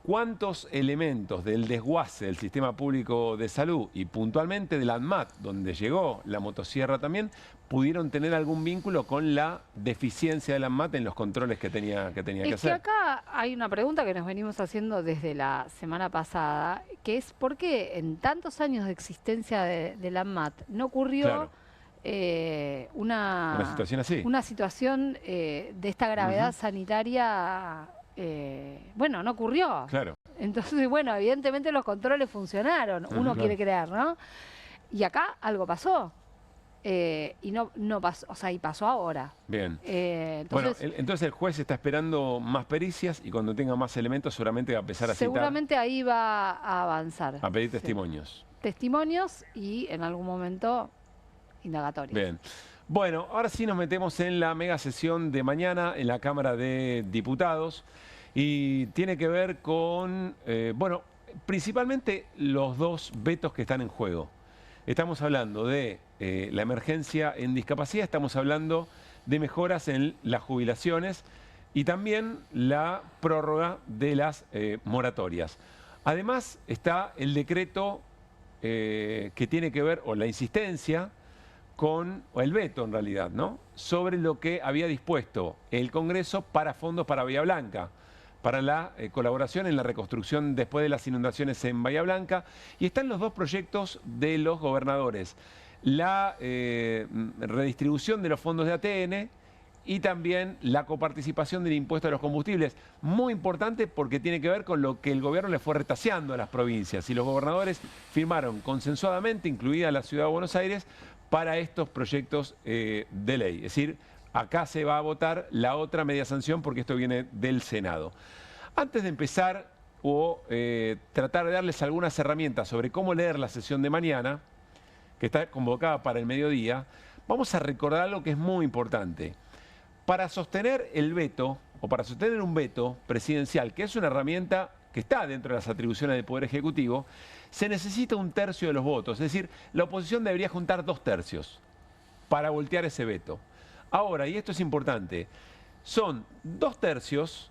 ¿Cuántos elementos del desguace del sistema público de salud y puntualmente del ANMAT, donde llegó la motosierra también, pudieron tener algún vínculo con la deficiencia del ANMAT en los controles que tenía que hacer? Es que acá hay una pregunta que nos venimos haciendo desde la semana pasada, que es ¿por qué en tantos años de existencia del ANMAT no ocurrió... Claro. Una situación así. Una situación de esta gravedad sanitaria, bueno, no ocurrió. Claro. Entonces, bueno, evidentemente los controles funcionaron, uno quiere creer, ¿no? Y acá algo pasó. Y no pasó, o sea, y pasó ahora. Bien. Entonces el juez está esperando más pericias y cuando tenga más elementos seguramente va a empezar a citar. Seguramente ahí va a avanzar. A pedir testimonios. Testimonios y en algún momento... indagatorio. Bien. Bueno, ahora sí nos metemos en la mega sesión de mañana en la Cámara de Diputados y tiene que ver con, bueno, principalmente los dos vetos que están en juego. Estamos hablando de la emergencia en discapacidad, estamos hablando de mejoras en las jubilaciones y también la prórroga de las moratorias. Además está el decreto que tiene que ver, o la insistencia, o el veto en realidad, ¿no?, sobre lo que había dispuesto el Congreso para fondos para Bahía Blanca, para la colaboración en la reconstrucción después de las inundaciones en Bahía Blanca. Y están los dos proyectos de los gobernadores, la redistribución de los fondos de ATN y también la coparticipación del impuesto a los combustibles. Muy importante porque tiene que ver con lo que el gobierno le fue retaseando a las provincias y los gobernadores firmaron consensuadamente, incluida la Ciudad de Buenos Aires, para estos proyectos de ley. Es decir, acá se va a votar la otra media sanción porque esto viene del Senado. Antes de empezar tratar de darles algunas herramientas sobre cómo leer la sesión de mañana, que está convocada para el mediodía, vamos a recordar algo que es muy importante. Para sostener el veto, o para sostener un veto presidencial, que es una herramienta que está dentro de las atribuciones del Poder Ejecutivo, se necesita 1/3 de los votos. Es decir, la oposición debería juntar 2/3 para voltear ese veto. Ahora, y esto es importante, son 2/3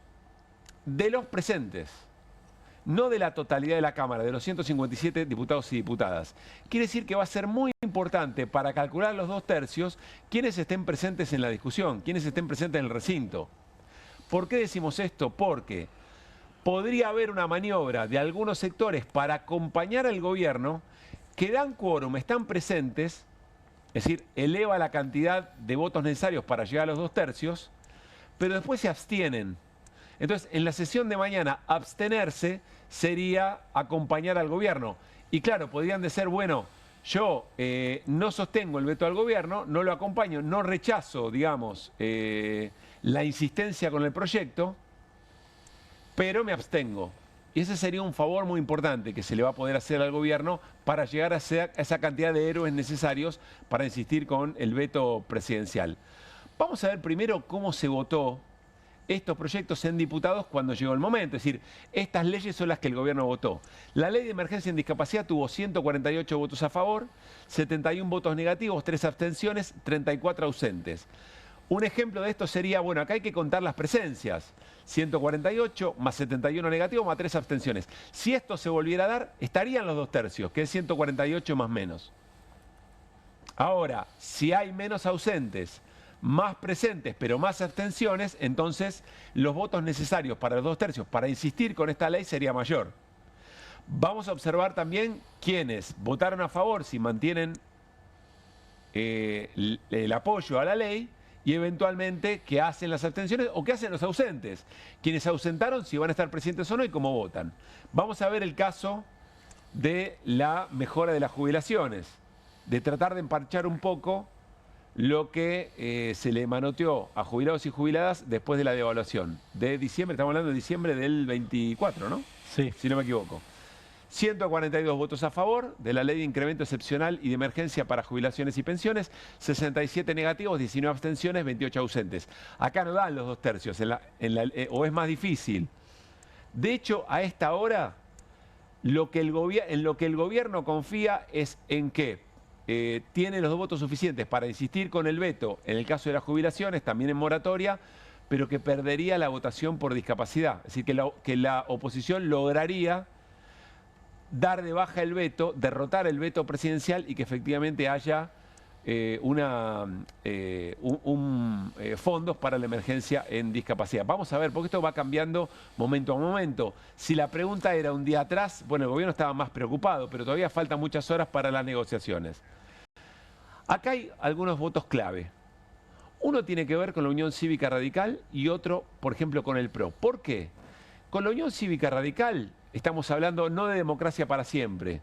de los presentes, no de la totalidad de la Cámara, de los 157 diputados y diputadas. Quiere decir que va a ser muy importante para calcular los 2/3 quienes estén presentes en la discusión, quienes estén presentes en el recinto. ¿Por qué decimos esto? Porque podría haber una maniobra de algunos sectores para acompañar al gobierno que dan quórum, están presentes, es decir, eleva la cantidad de votos necesarios para llegar a los 2/3, pero después se abstienen. Entonces, en la sesión de mañana, abstenerse sería acompañar al gobierno. Y claro, podrían decir, bueno, yo no sostengo el veto al gobierno, no lo acompaño, no rechazo, digamos, la insistencia con el proyecto, pero me abstengo. Y ese sería un favor muy importante que se le va a poder hacer al gobierno para llegar a esa cantidad de héroes necesarios para insistir con el veto presidencial. Vamos a ver primero cómo se votó estos proyectos en diputados cuando llegó el momento. Es decir, estas leyes son las que el gobierno votó. La ley de emergencia en discapacidad tuvo 148 votos a favor, 71 votos negativos, 3 abstenciones, 34 ausentes. Un ejemplo de esto sería, bueno, acá hay que contar las presencias. 148 más 71 negativos más 3 abstenciones. Si esto se volviera a dar, estarían los 2/3, que es 148 más menos. Ahora, si hay menos ausentes, más presentes, pero más abstenciones, entonces los votos necesarios para los 2/3 para insistir con esta ley sería mayor. Vamos a observar también quiénes votaron a favor, si mantienen el apoyo a la ley, y eventualmente qué hacen las abstenciones o qué hacen los ausentes. Quienes se ausentaron, si van a estar presentes o no y cómo votan. Vamos a ver el caso de la mejora de las jubilaciones, de tratar de emparchar un poco lo que se le manoteó a jubilados y jubiladas después de la devaluación de diciembre, estamos hablando de diciembre del 24, ¿no? Sí. Si no me equivoco. 142 votos a favor de la ley de incremento excepcional y de emergencia para jubilaciones y pensiones, 67 negativos, 19 abstenciones, 28 ausentes. Acá no dan los 2/3, o es más difícil. De hecho, a esta hora, en lo que el gobierno confía es en que tiene los 2 votos suficientes para insistir con el veto, en el caso de las jubilaciones, también en moratoria, pero que perdería la votación por discapacidad. Es decir, que la oposición lograría dar de baja el veto, derrotar el veto presidencial y que efectivamente haya fondos para la emergencia en discapacidad. Vamos a ver, porque esto va cambiando momento a momento. Si la pregunta era un día atrás, bueno, el gobierno estaba más preocupado, pero todavía faltan muchas horas para las negociaciones. Acá hay algunos votos clave. Uno tiene que ver con la Unión Cívica Radical y otro, por ejemplo, con el PRO. ¿Por qué? Con la Unión Cívica Radical estamos hablando no de democracia para siempre,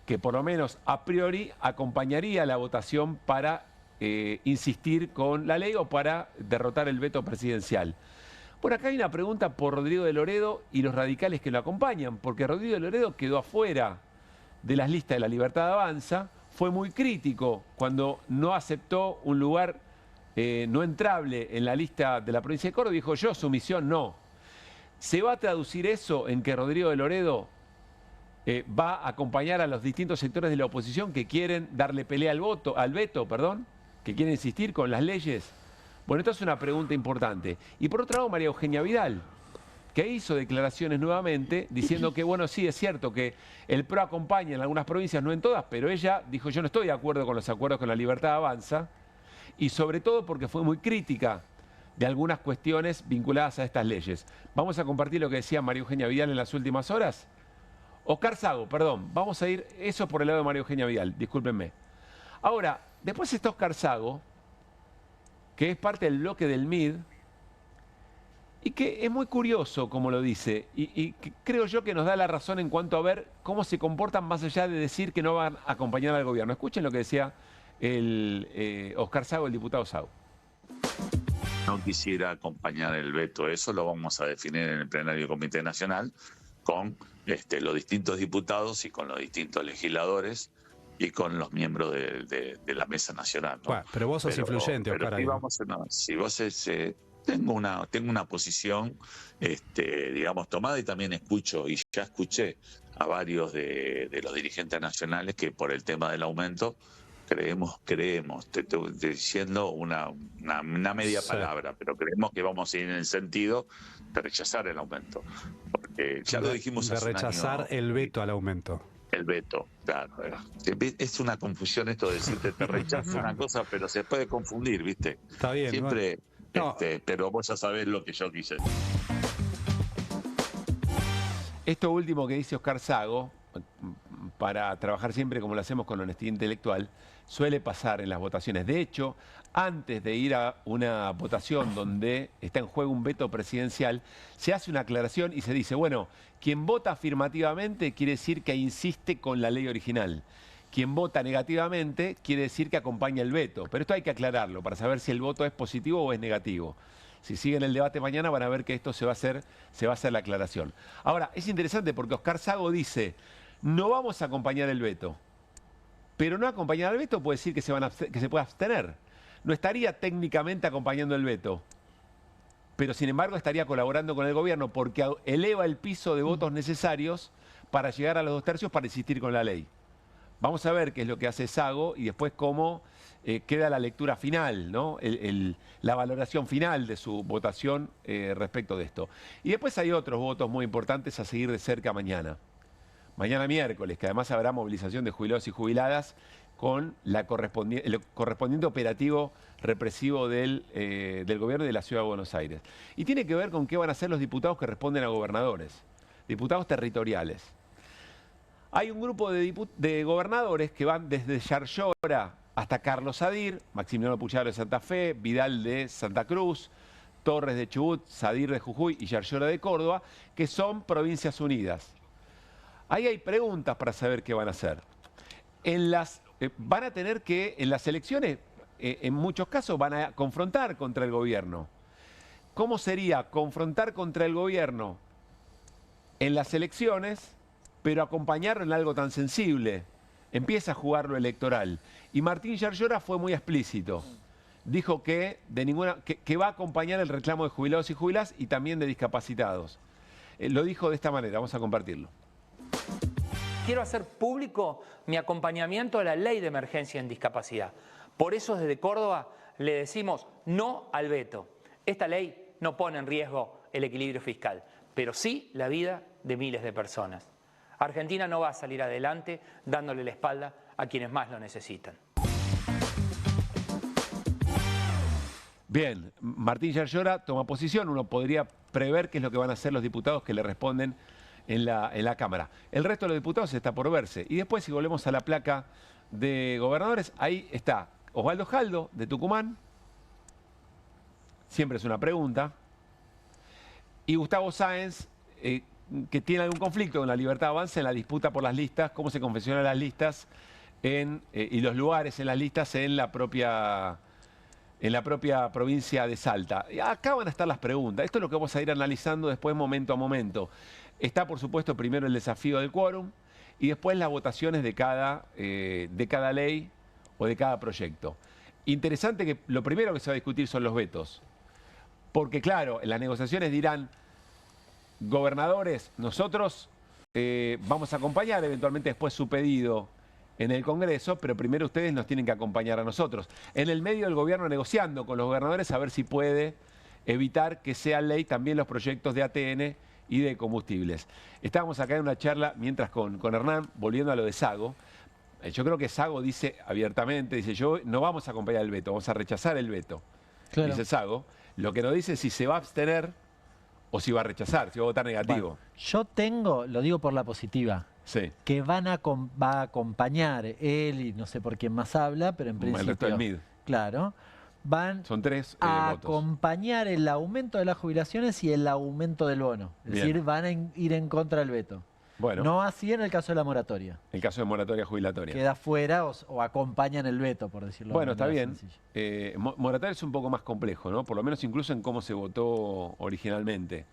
que por lo menos a priori acompañaría la votación para insistir con la ley o para derrotar el veto presidencial. Bueno, acá hay una pregunta por Rodrigo de Loredo y los radicales que lo acompañan, porque Rodrigo de Loredo quedó afuera de las listas de La Libertad Avanza, fue muy crítico cuando no aceptó un lugar no entrable en la lista de la provincia de Córdoba, dijo yo, sumisión no. ¿Se va a traducir eso en que Rodrigo de Loredo va a acompañar a los distintos sectores de la oposición que quieren darle pelea al veto, que quieren insistir con las leyes? Bueno, esto es una pregunta importante. Y por otro lado, María Eugenia Vidal, que hizo declaraciones nuevamente diciendo que, bueno, sí, es cierto que el PRO acompaña en algunas provincias, no en todas, pero ella dijo, yo no estoy de acuerdo con los acuerdos con La Libertad Avanza, y sobre todo porque fue muy crítica de algunas cuestiones vinculadas a estas leyes. Vamos a compartir lo que decía María Eugenia Vidal en las últimas horas. Oscar Sago, perdón, vamos a ir eso por el lado de María Eugenia Vidal, discúlpenme. Ahora, después está Oscar Sago, que es parte del bloque del MID, y que es muy curioso como lo dice, y creo yo que nos da la razón en cuanto a ver cómo se comportan más allá de decir que no van a acompañar al gobierno. Escuchen lo que decía Oscar Sago, el diputado Sago. No quisiera acompañar el veto, eso lo vamos a definir en el plenario del Comité Nacional con los distintos diputados y con los distintos legisladores y con los miembros de la Mesa Nacional, ¿no? Bueno, pero vos sos influyente, Oscar. Si vos tengo una posición, digamos, tomada, y también escucho, y ya escuché a varios de los dirigentes nacionales que por el tema del aumento creemos, te estoy diciendo una media palabra, pero creemos que vamos a ir en el sentido de rechazar el aumento. Porque ya lo dijimos hace un año. De rechazar el veto al aumento. El veto, claro. Es una confusión esto de decirte te rechazo una cosa, pero se puede confundir, ¿viste? Está bien. Siempre, No. Pero vos ya sabés lo que yo quise. Esto último que dice Oscar Sago, para trabajar siempre como lo hacemos con honestidad intelectual, suele pasar en las votaciones. De hecho, antes de ir a una votación donde está en juego un veto presidencial, se hace una aclaración y se dice, bueno, quien vota afirmativamente quiere decir que insiste con la ley original. Quien vota negativamente quiere decir que acompaña el veto. Pero esto hay que aclararlo para saber si el voto es positivo o es negativo. Si siguen el debate mañana van a ver que esto se va a hacer la aclaración. Ahora, es interesante porque Oscar Sago dice, no vamos a acompañar el veto. Pero no acompañar el veto puede decir que se puede abstener. No estaría técnicamente acompañando el veto. Pero sin embargo estaría colaborando con el gobierno porque eleva el piso de votos necesarios para llegar a los 2 tercios para insistir con la ley. Vamos a ver qué es lo que hace Sago y después cómo queda la lectura final, ¿no? La valoración final de su votación respecto de esto. Y después hay otros votos muy importantes a seguir de cerca mañana. Mañana miércoles, que además habrá movilización de jubilados y jubiladas con el correspondiente operativo represivo del gobierno de la Ciudad de Buenos Aires. Y tiene que ver con qué van a hacer los diputados que responden a gobernadores, diputados territoriales. Hay un grupo de gobernadores que van desde Yarlora hasta Carlos Sadir, Maximiliano Puyaro de Santa Fe, Vidal de Santa Cruz, Torres de Chubut, Sadir de Jujuy y Yarlora de Córdoba, que son provincias unidas. Ahí hay preguntas para saber qué van a hacer. Van a tener que, en las elecciones, en muchos casos van a confrontar contra el gobierno. ¿Cómo sería confrontar contra el gobierno en las elecciones, pero acompañarlo en algo tan sensible? Empieza a jugar lo electoral. Y Martín Yarlora fue muy explícito. Dijo que va a acompañar el reclamo de jubilados y jubiladas y también de discapacitados. Lo dijo de esta manera, vamos a compartirlo. Quiero hacer público mi acompañamiento a la ley de emergencia en discapacidad. Por eso desde Córdoba le decimos no al veto. Esta ley no pone en riesgo el equilibrio fiscal, pero sí la vida de miles de personas. Argentina no va a salir adelante dándole la espalda a quienes más lo necesitan. Bien, Martín Yarlora toma posición. Uno podría prever qué es lo que van a hacer los diputados que le responden en la Cámara. El resto de los diputados está por verse. Y después, si volvemos a la placa de gobernadores, ahí está Osvaldo Jaldo, de Tucumán. Siempre es una pregunta. Y Gustavo Sáenz, que tiene algún conflicto con la Libertad Avanza en la disputa por las listas, cómo se confeccionan las listas y los lugares en las listas en la propia provincia de Salta. Y acá van a estar las preguntas. Esto es lo que vamos a ir analizando después momento a momento. Está, por supuesto, primero el desafío del quórum y después las votaciones de cada ley o de cada proyecto. Interesante que lo primero que se va a discutir son los vetos. Porque, claro, en las negociaciones dirán, gobernadores, nosotros vamos a acompañar eventualmente después su pedido en el Congreso, pero primero ustedes nos tienen que acompañar a nosotros. En el medio del gobierno negociando con los gobernadores a ver si puede evitar que sean ley también los proyectos de ATN y de combustibles. Estábamos acá en una charla, mientras con Hernán, volviendo a lo de Sago. Yo creo que Sago dice abiertamente, dice, no vamos a acompañar el veto, vamos a rechazar el veto. Claro. Dice Sago. Lo que no dice es si se va a abstener o si va a rechazar, si va a votar negativo. Bueno, lo digo por la positiva, sí, que va a acompañar él y no sé por quién más habla, pero en principio... El resto del MID. Claro. Son 3 a acompañar el aumento de las jubilaciones y el aumento del bono. Es decir, van a ir en contra del veto. Bueno. No así en el caso de la moratoria. El caso de moratoria jubilatoria. Queda fuera o acompañan el veto, por decirlo de manera sencilla. Bueno, está bien. Moratoria es un poco más complejo, ¿no? Por lo menos incluso en cómo se votó originalmente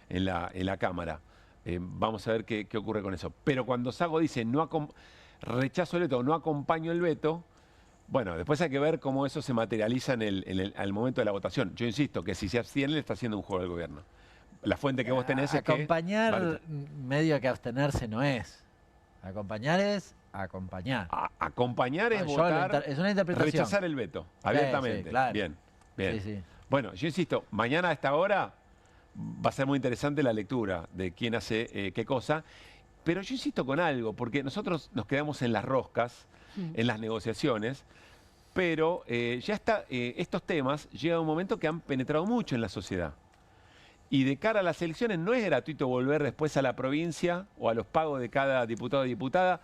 en la Cámara. Vamos a ver qué ocurre con eso. Pero cuando Sago dice rechazo el veto o no acompaño el veto, bueno, después hay que ver cómo eso se materializa al momento de la votación. Yo insisto que si se abstiene le está haciendo un juego al gobierno. La fuente que vos tenés es que... Acompañar, medio que abstenerse no es. Acompañar es acompañar. Acompañar es votar, es una interpretación. Rechazar el veto, abiertamente. Sí, claro. Bien. Sí. Bueno, yo insisto, mañana a esta hora va a ser muy interesante la lectura de quién hace qué cosa. Pero yo insisto con algo, porque nosotros nos quedamos en las roscas, en las negociaciones, pero ya está, estos temas llegan a un momento que han penetrado mucho en la sociedad. Y de cara a las elecciones no es gratuito volver después a la provincia o a los pagos de cada diputado o diputada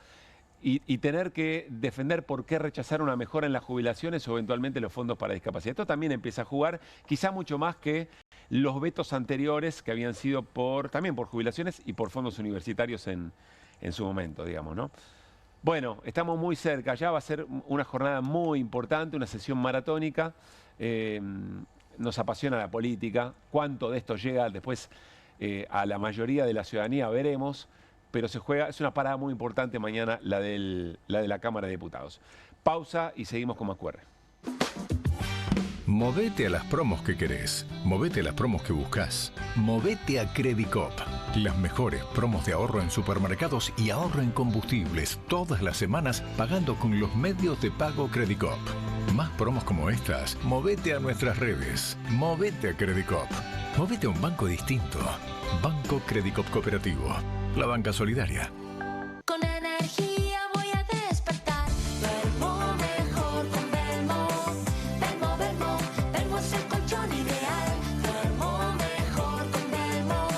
y tener que defender por qué rechazar una mejora en las jubilaciones o eventualmente los fondos para discapacidad. Esto también empieza a jugar, quizá mucho más que los vetos anteriores que habían sido también por jubilaciones y por fondos universitarios en su momento, digamos, ¿no? Bueno, estamos muy cerca, ya va a ser una jornada muy importante, una sesión maratónica. Nos apasiona la política, cuánto de esto llega después a la mayoría de la ciudadanía, veremos, pero se juega, es una parada muy importante mañana la de la Cámara de Diputados. Pausa y seguimos con más QR. Movete a las promos que querés. Movete a las promos que buscas. Movete a Credicop. Las mejores promos de ahorro en supermercados y ahorro en combustibles todas las semanas pagando con los medios de pago Credicop. Más promos como estas, movete a nuestras redes. Movete a Credicop. Movete a un banco distinto. Banco Credicop Cooperativo. La banca solidaria. Con energía voy a despertar. Duermo mejor con Belmo. Belmo, Belmo, Belmo es el colchón ideal. Duermo mejor con Belmo.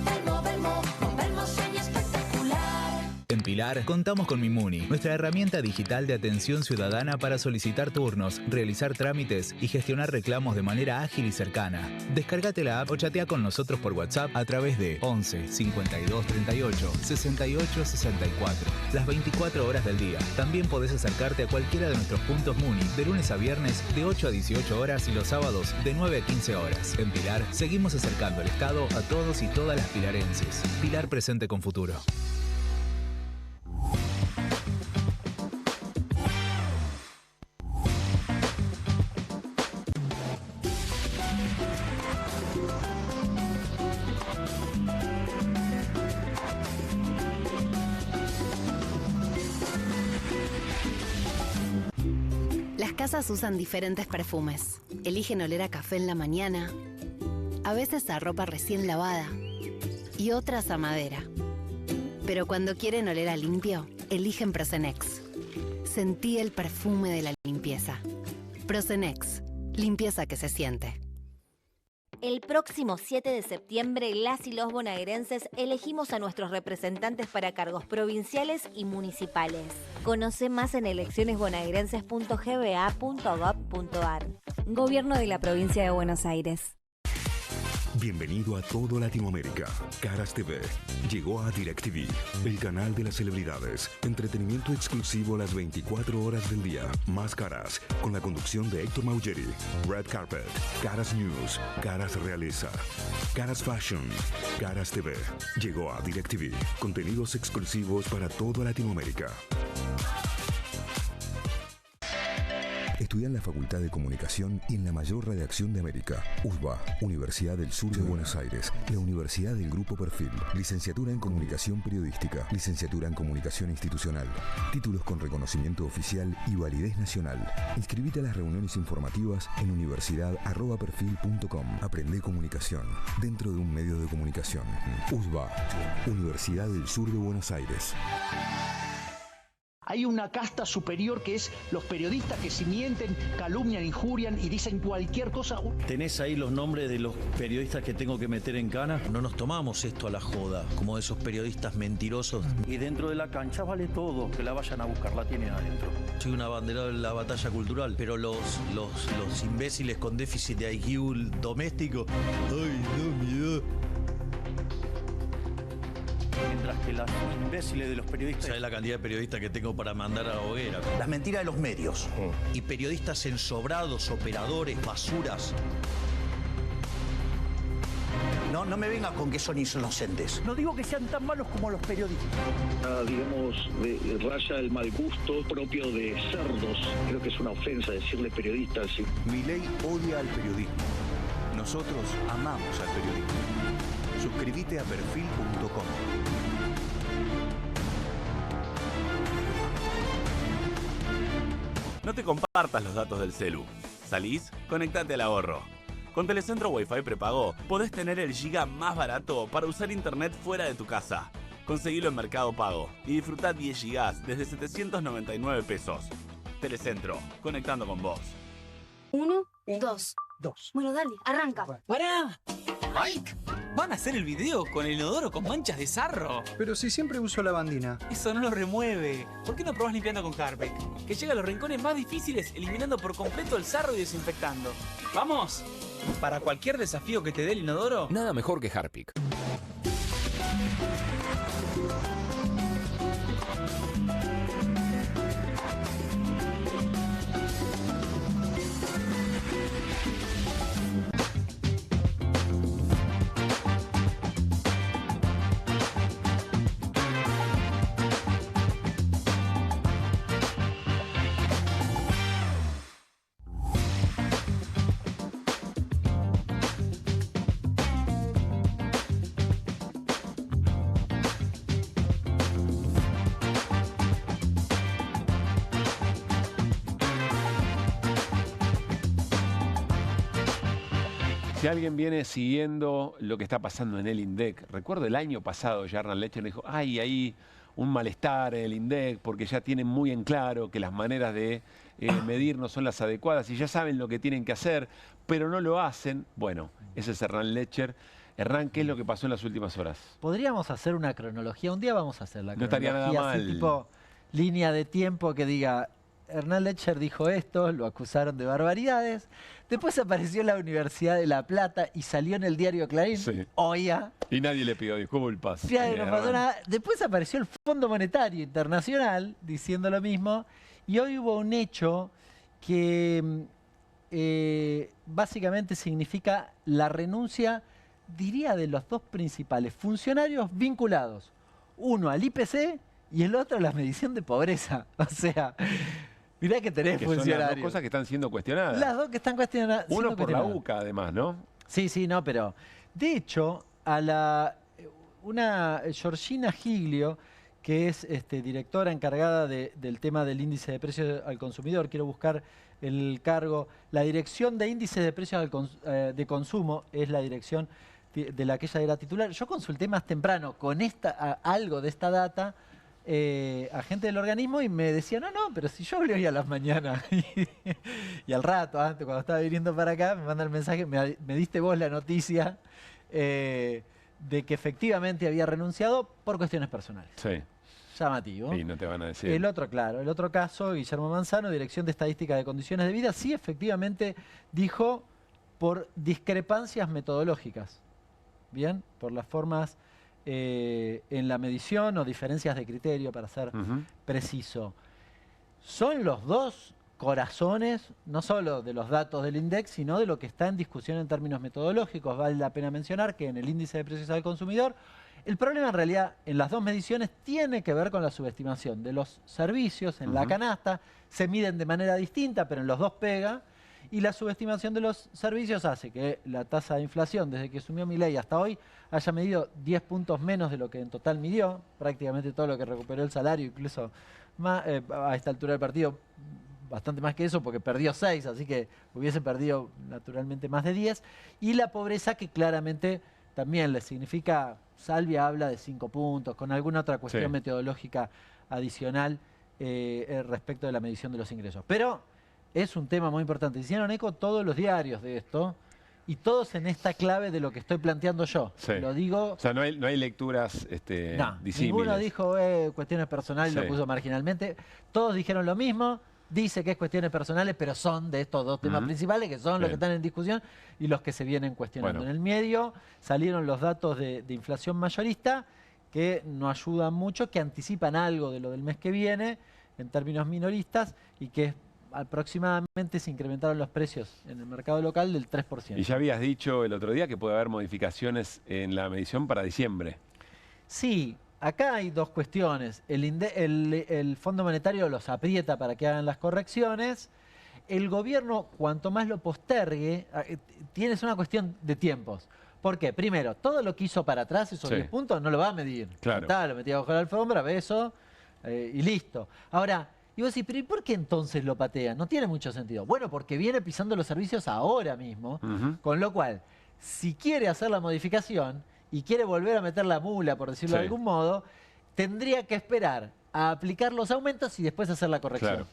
Belmo, Belmo, con Belmo sueño espectacular. En Pilar contamos con Mimuni, nuestra herramienta digital de atención ciudadana para solicitar turnos, realizar trámites y gestionar reclamos de manera ágil y cercana. Descárgate la app o chatea con nosotros por WhatsApp a través de 11 52 38 68 64. Las 24 horas del día. También podés acercarte a cualquiera de nuestros puntos Muni de lunes a viernes de 8 a 18 horas y los sábados de 9 a 15 horas. En Pilar seguimos acercando el Estado a todos y todas las pilarenses. Pilar presente con futuro. Las casas usan diferentes perfumes. Eligen oler a café en la mañana, a veces a ropa recién lavada y otras a madera. Pero cuando quieren oler a limpio, eligen Prosenex. Sentí el perfume de la limpieza. Prosenex, limpieza que se siente. El próximo 7 de septiembre, las y los bonaerenses elegimos a nuestros representantes para cargos provinciales y municipales. Conoce más en eleccionesbonaerenses.gba.gov.ar. Gobierno de la Provincia de Buenos Aires. Bienvenido a todo Latinoamérica. Caras TV llegó a DirecTV, el canal de las celebridades. Entretenimiento exclusivo las 24 horas del día. Más Caras, con la conducción de Héctor Maugeri. Red Carpet, Caras News, Caras Realeza, Caras Fashion, Caras TV. Llegó a DirecTV. Contenidos exclusivos para toda Latinoamérica. Estudia en la Facultad de Comunicación y en la mayor redacción de América. USBA, Universidad del Sur de Buenos Aires. La Universidad del Grupo Perfil. Licenciatura en Comunicación Periodística. Licenciatura en Comunicación Institucional. Títulos con reconocimiento oficial y validez nacional. Inscribite a las reuniones informativas en universidad@perfil.com. Aprende comunicación dentro de un medio de comunicación. USBA, Universidad del Sur de Buenos Aires. Hay una casta superior que es los periodistas que si mienten, calumnian, injurian y dicen cualquier cosa. ¿Tenés ahí los nombres de los periodistas que tengo que meter en cana? No nos tomamos esto a la joda, como esos periodistas mentirosos. Y dentro de la cancha vale todo, que la vayan a buscar, la tienen adentro. Soy un abanderado de la batalla cultural, pero los imbéciles con déficit de IQ doméstico, ¡ay, no, miedo! Mientras que los imbéciles de los periodistas... ¿Sabes la cantidad de periodistas que tengo para mandar a la hoguera? Las mentiras de los medios. Y periodistas ensobrados, operadores, basuras. No me vengas con que son inocentes. No digo que sean tan malos como los periodistas. Digamos, raya el mal gusto propio de cerdos. Creo que es una ofensa decirle periodistas. Sí. Milei odia al periodismo. Nosotros amamos al periodismo. Suscríbete a perfil.com. No te compartas los datos del celu. ¿Salís? Conectate al ahorro. Con Telecentro Wi-Fi prepago podés tener el giga más barato para usar internet fuera de tu casa. Conseguilo en Mercado Pago y disfrutá 10 gigas desde 799 pesos. Telecentro, conectando con vos. 1, 2. Bueno, dale, arranca. ¡Pará! ¡Mike! ¿Van a hacer el video con el inodoro con manchas de sarro? Pero si siempre uso lavandina. Eso no lo remueve. ¿Por qué no probás limpiando con Harpic? Que llega a los rincones más difíciles, eliminando por completo el sarro y desinfectando. ¡Vamos! Para cualquier desafío que te dé el inodoro, nada mejor que Harpic. Si alguien viene siguiendo lo que está pasando en el INDEC, recuerdo el año pasado, ya Hernán Lecher dijo, hay ahí un malestar en el INDEC porque ya tienen muy en claro que las maneras de medir no son las adecuadas y ya saben lo que tienen que hacer, pero no lo hacen. Bueno, ese es Hernán Lecher. Hernán, ¿qué es lo que pasó en las últimas horas? Podríamos hacer una cronología, un día vamos a hacer la cronología. No estaría nada mal. Así, tipo línea de tiempo que diga, Hernán Lecher dijo esto, lo acusaron de barbaridades. Después apareció en la Universidad de La Plata y salió en el diario Clarín. Sí. Oya. Y nadie le pidió disculpas. No pasó nada. Después apareció el Fondo Monetario Internacional diciendo lo mismo. Y hoy hubo un hecho que básicamente significa la renuncia, diría, de los dos principales funcionarios vinculados. Uno al IPC y el otro a la medición de pobreza. O sea, mirá que tenés que funcionarios. Son las dos cosas que están siendo cuestionadas. Las dos que están cuestionadas. Uno por la UCA, además, ¿no? Sí, sí, no, pero de hecho, una Georgina Giglio, que es directora encargada del tema del índice de precios al consumidor, quiero buscar el cargo, la dirección de índice de precios de consumo es la dirección de la que ella era titular. Yo consulté más temprano con algo de esta data a gente del organismo y me decía, no, pero si yo hablé hoy a las mañanas y al rato, antes, cuando estaba viniendo para acá, me manda el mensaje, me diste vos la noticia de que efectivamente había renunciado por cuestiones personales. Sí. Llamativo. Y no te van a decir. El otro caso, Guillermo Manzano, Dirección de Estadística de Condiciones de Vida, sí efectivamente dijo por discrepancias metodológicas. Bien, por las formas en la medición o diferencias de criterio, para ser preciso. Son los dos corazones, no solo de los datos del INDEC, sino de lo que está en discusión en términos metodológicos. Vale la pena mencionar que en el índice de precios al consumidor, el problema en realidad en las dos mediciones tiene que ver con la subestimación de los servicios en la canasta. Se miden de manera distinta, pero en los dos pega. Y la subestimación de los servicios hace que la tasa de inflación, desde que asumió Milei hasta hoy, haya medido 10 puntos menos de lo que en total midió. Prácticamente todo lo que recuperó el salario, incluso más, a esta altura del partido, bastante más que eso, porque perdió 6, así que hubiese perdido naturalmente más de 10. Y la pobreza, que claramente también le significa, Salvia habla de 5 puntos, con alguna otra cuestión metodológica adicional respecto de la medición de los ingresos. Pero es un tema muy importante. Hicieron eco todos los diarios de esto y todos en esta clave de lo que estoy planteando yo. Sí. Lo digo... O sea, no hay lecturas no, disímiles. Ninguno dijo cuestiones personales, lo puso marginalmente. Todos dijeron lo mismo. Dice que es cuestiones personales, pero son de estos dos temas principales, que son los que están en discusión y los que se vienen cuestionando. En el medio salieron los datos de inflación mayorista, que no ayudan mucho, que anticipan algo de lo del mes que viene, en términos minoristas, y que aproximadamente se incrementaron los precios en el mercado local del 3%. Y ya habías dicho el otro día que puede haber modificaciones en la medición para diciembre. Sí. Acá hay dos cuestiones. El Fondo Monetario los aprieta para que hagan las correcciones. El gobierno, cuanto más lo postergue, tienes una cuestión de tiempos. ¿Por qué? Primero, todo lo que hizo para atrás, esos 10 puntos, no lo va a medir. Claro. Lo metía bajo la alfombra, beso, y listo. Ahora, y vos decís, ¿pero y por qué entonces lo patea? No tiene mucho sentido. Bueno, porque viene pisando los servicios ahora mismo, con lo cual, si quiere hacer la modificación y quiere volver a meter la mula, por decirlo de algún modo, tendría que esperar a aplicar los aumentos y después hacer la corrección. Claro.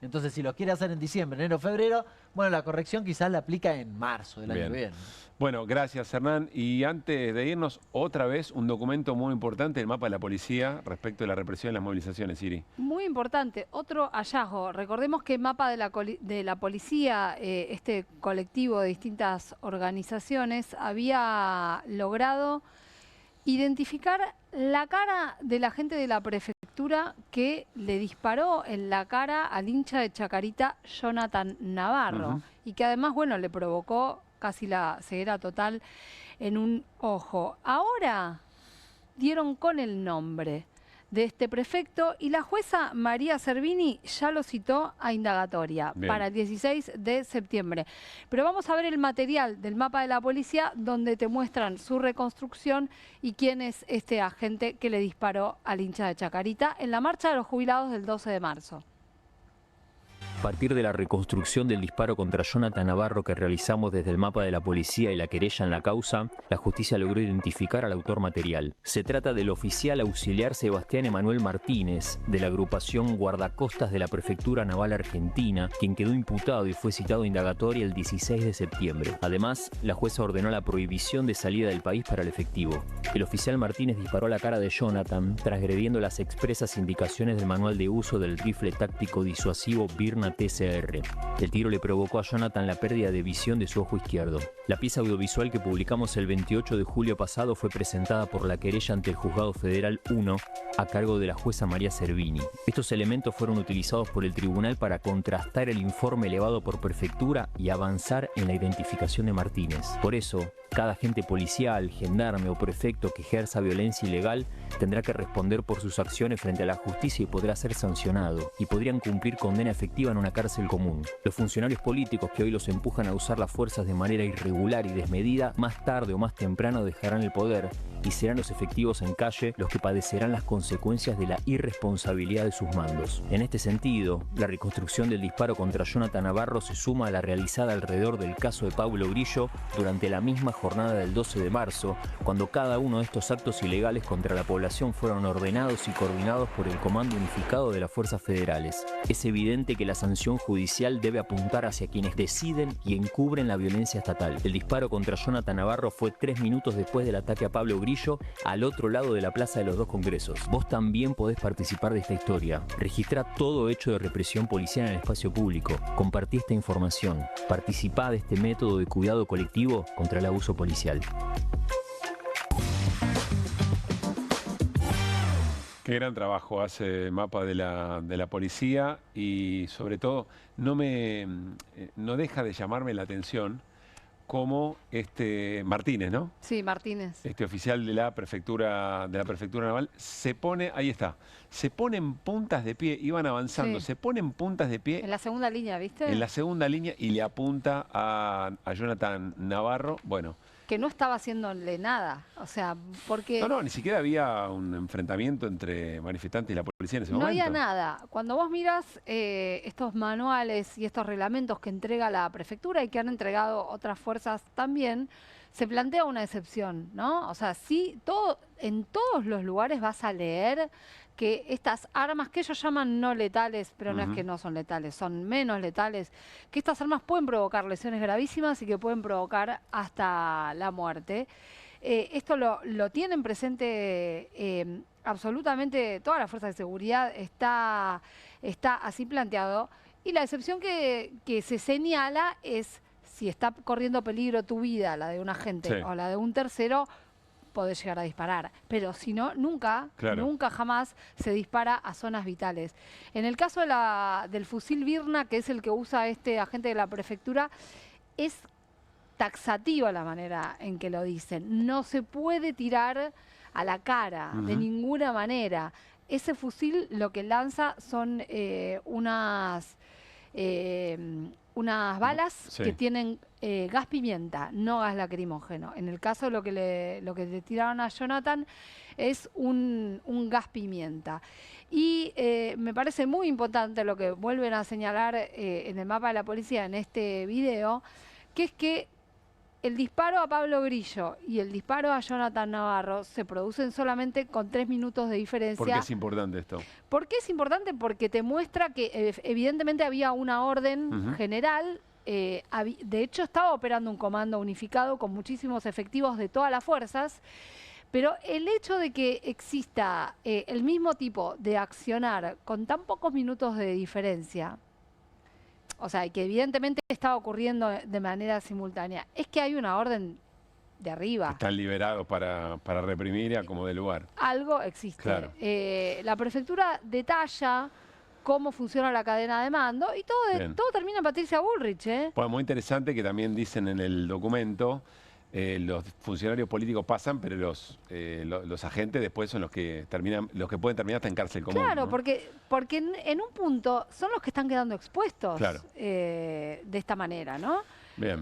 Entonces, si lo quiere hacer en diciembre, enero, febrero, bueno, la corrección quizás la aplica en marzo del año que viene. Bueno, gracias, Hernán. Y antes de irnos, otra vez un documento muy importante, el mapa de la policía respecto de la represión en las movilizaciones, Siri. Muy importante, otro hallazgo. Recordemos que el mapa de la policía, este colectivo de distintas organizaciones, había logrado identificar la cara de la gente de la prefectura que le disparó en la cara al hincha de Chacarita, Jonathan Navarro, y que además, bueno, le provocó casi la ceguera total en un ojo. Ahora dieron con el nombre de este prefecto y la jueza María Servini ya lo citó a indagatoria para el 16 de septiembre. Pero vamos a ver el material del mapa de la policía donde te muestran su reconstrucción y quién es este agente que le disparó al hincha de Chacarita en la marcha de los jubilados del 12 de marzo. A partir de la reconstrucción del disparo contra Jonathan Navarro que realizamos desde el mapa de la policía y la querella en la causa, la justicia logró identificar al autor material. Se trata del oficial auxiliar Sebastián Emanuel Martínez, de la agrupación Guardacostas de la Prefectura Naval Argentina, quien quedó imputado y fue citado a indagatoria el 16 de septiembre. Además, la jueza ordenó la prohibición de salida del país para el efectivo. El oficial Martínez disparó a la cara de Jonathan, transgrediendo las expresas indicaciones del manual de uso del rifle táctico disuasivo Birna TCR. El tiro le provocó a Jonathan la pérdida de visión de su ojo izquierdo. La pieza audiovisual que publicamos el 28 de julio pasado fue presentada por la querella ante el Juzgado Federal 1 a cargo de la jueza María Servini. Estos elementos fueron utilizados por el tribunal para contrastar el informe elevado por prefectura y avanzar en la identificación de Martínez. Por eso, cada agente policial, gendarme o prefecto que ejerza violencia ilegal tendrá que responder por sus acciones frente a la justicia y podrá ser sancionado, y podrían cumplir condena efectiva en una cárcel común. Los funcionarios políticos que hoy los empujan a usar las fuerzas de manera irregular y desmedida, más tarde o más temprano dejarán el poder y serán los efectivos en calle los que padecerán las consecuencias de la irresponsabilidad de sus mandos. En este sentido, la reconstrucción del disparo contra Jonathan Navarro se suma a la realizada alrededor del caso de Pablo Grillo durante la misma jornada del 12 de marzo, cuando cada uno de estos actos ilegales contra la población fueron ordenados y coordinados por el Comando Unificado de las Fuerzas Federales. Es evidente que la sanción judicial debe apuntar hacia quienes deciden y encubren la violencia estatal. El disparo contra Jonathan Navarro fue 3 minutos después del ataque a Pablo Grillo al otro lado de la Plaza de los Dos Congresos. Vos también podés participar de esta historia. Registrá todo hecho de represión policial en el espacio público. Compartí esta información. Participá de este método de cuidado colectivo contra el abuso policial. Qué gran trabajo hace el mapa de la policía y sobre todo no deja de llamarme la atención como Martínez, ¿no? Sí, Martínez. Este oficial de la prefectura naval se pone, ahí está, se pone en puntas de pie, iban avanzando, se pone en puntas de pie. En la segunda línea, ¿viste? En la segunda línea y le apunta a Jonathan Navarro, bueno. Que no estaba haciéndole nada, o sea, porque... No, ni siquiera había un enfrentamiento entre manifestantes y la policía en ese momento. No había nada. Cuando vos miras estos manuales y estos reglamentos que entrega la prefectura y que han entregado otras fuerzas también, se plantea una excepción, ¿no? O sea, sí, en todos los lugares vas a leer que estas armas que ellos llaman no letales, pero no es que no son letales, son menos letales, que estas armas pueden provocar lesiones gravísimas y que pueden provocar hasta la muerte. Esto lo tienen presente absolutamente todas las fuerzas de seguridad, está así planteado, y la excepción que se señala es si está corriendo peligro tu vida, la de un agente o la de un tercero, podés llegar a disparar, pero si no, nunca jamás se dispara a zonas vitales. En el caso del fusil Birna, que es el que usa este agente de la prefectura, es taxativa la manera en que lo dicen. No se puede tirar a la cara de ninguna manera. Ese fusil lo que lanza son unas balas que tienen gas pimienta, no gas lacrimógeno. En el caso lo que le tiraron a Jonathan es un gas pimienta. Y me parece muy importante lo que vuelven a señalar en el mapa de la policía en este video, que es que el disparo a Pablo Grillo y el disparo a Jonathan Navarro se producen solamente con 3 minutos de diferencia. ¿Por qué es importante esto? ¿Por qué es importante? Porque te muestra que evidentemente había una orden general. De hecho, estaba operando un comando unificado con muchísimos efectivos de todas las fuerzas. Pero el hecho de que exista el mismo tipo de accionar con tan pocos minutos de diferencia, o sea, que evidentemente estaba ocurriendo de manera simultánea, es que hay una orden de arriba. Están liberados para reprimir y acomodar el lugar. Algo existe. Claro. La prefectura detalla cómo funciona la cadena de mando y todo termina en Patricia Bullrich. Bueno, muy interesante que también dicen en el documento, los funcionarios políticos pasan, pero los agentes después son los que pueden terminar hasta en cárcel común. Claro, ¿no? porque en un punto son los que están quedando expuestos de esta manera, ¿no? Bien.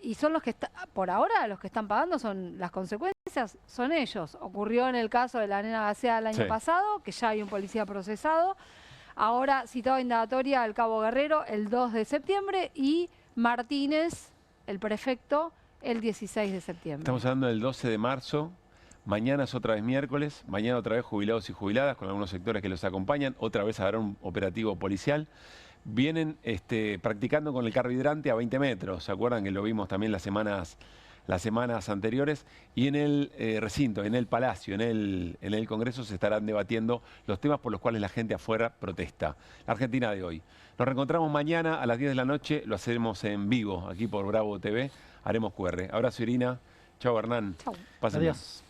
Y son los que por ahora los que están pagando son las consecuencias, son ellos. Ocurrió en el caso de la nena Gacea el año pasado, que ya hay un policía procesado. Ahora citado indagatoria al Cabo Guerrero el 2 de septiembre y Martínez, el prefecto, el 16 de septiembre. Estamos hablando del 12 de marzo. Mañana es otra vez miércoles. Mañana otra vez jubilados y jubiladas con algunos sectores que los acompañan. Otra vez habrá un operativo policial. Vienen practicando con el carro hidrante a 20 metros. ¿Se acuerdan que lo vimos también las semanas anteriores? Y en el recinto, en el Palacio, en el Congreso se estarán debatiendo los temas por los cuales la gente afuera protesta. La Argentina de hoy. Nos reencontramos mañana a las 10 de la noche. Lo hacemos en vivo aquí por Bravo TV. Haremos QR. Abrazo, Irina. Chao, Hernán. Chao. Pásenla. Adiós.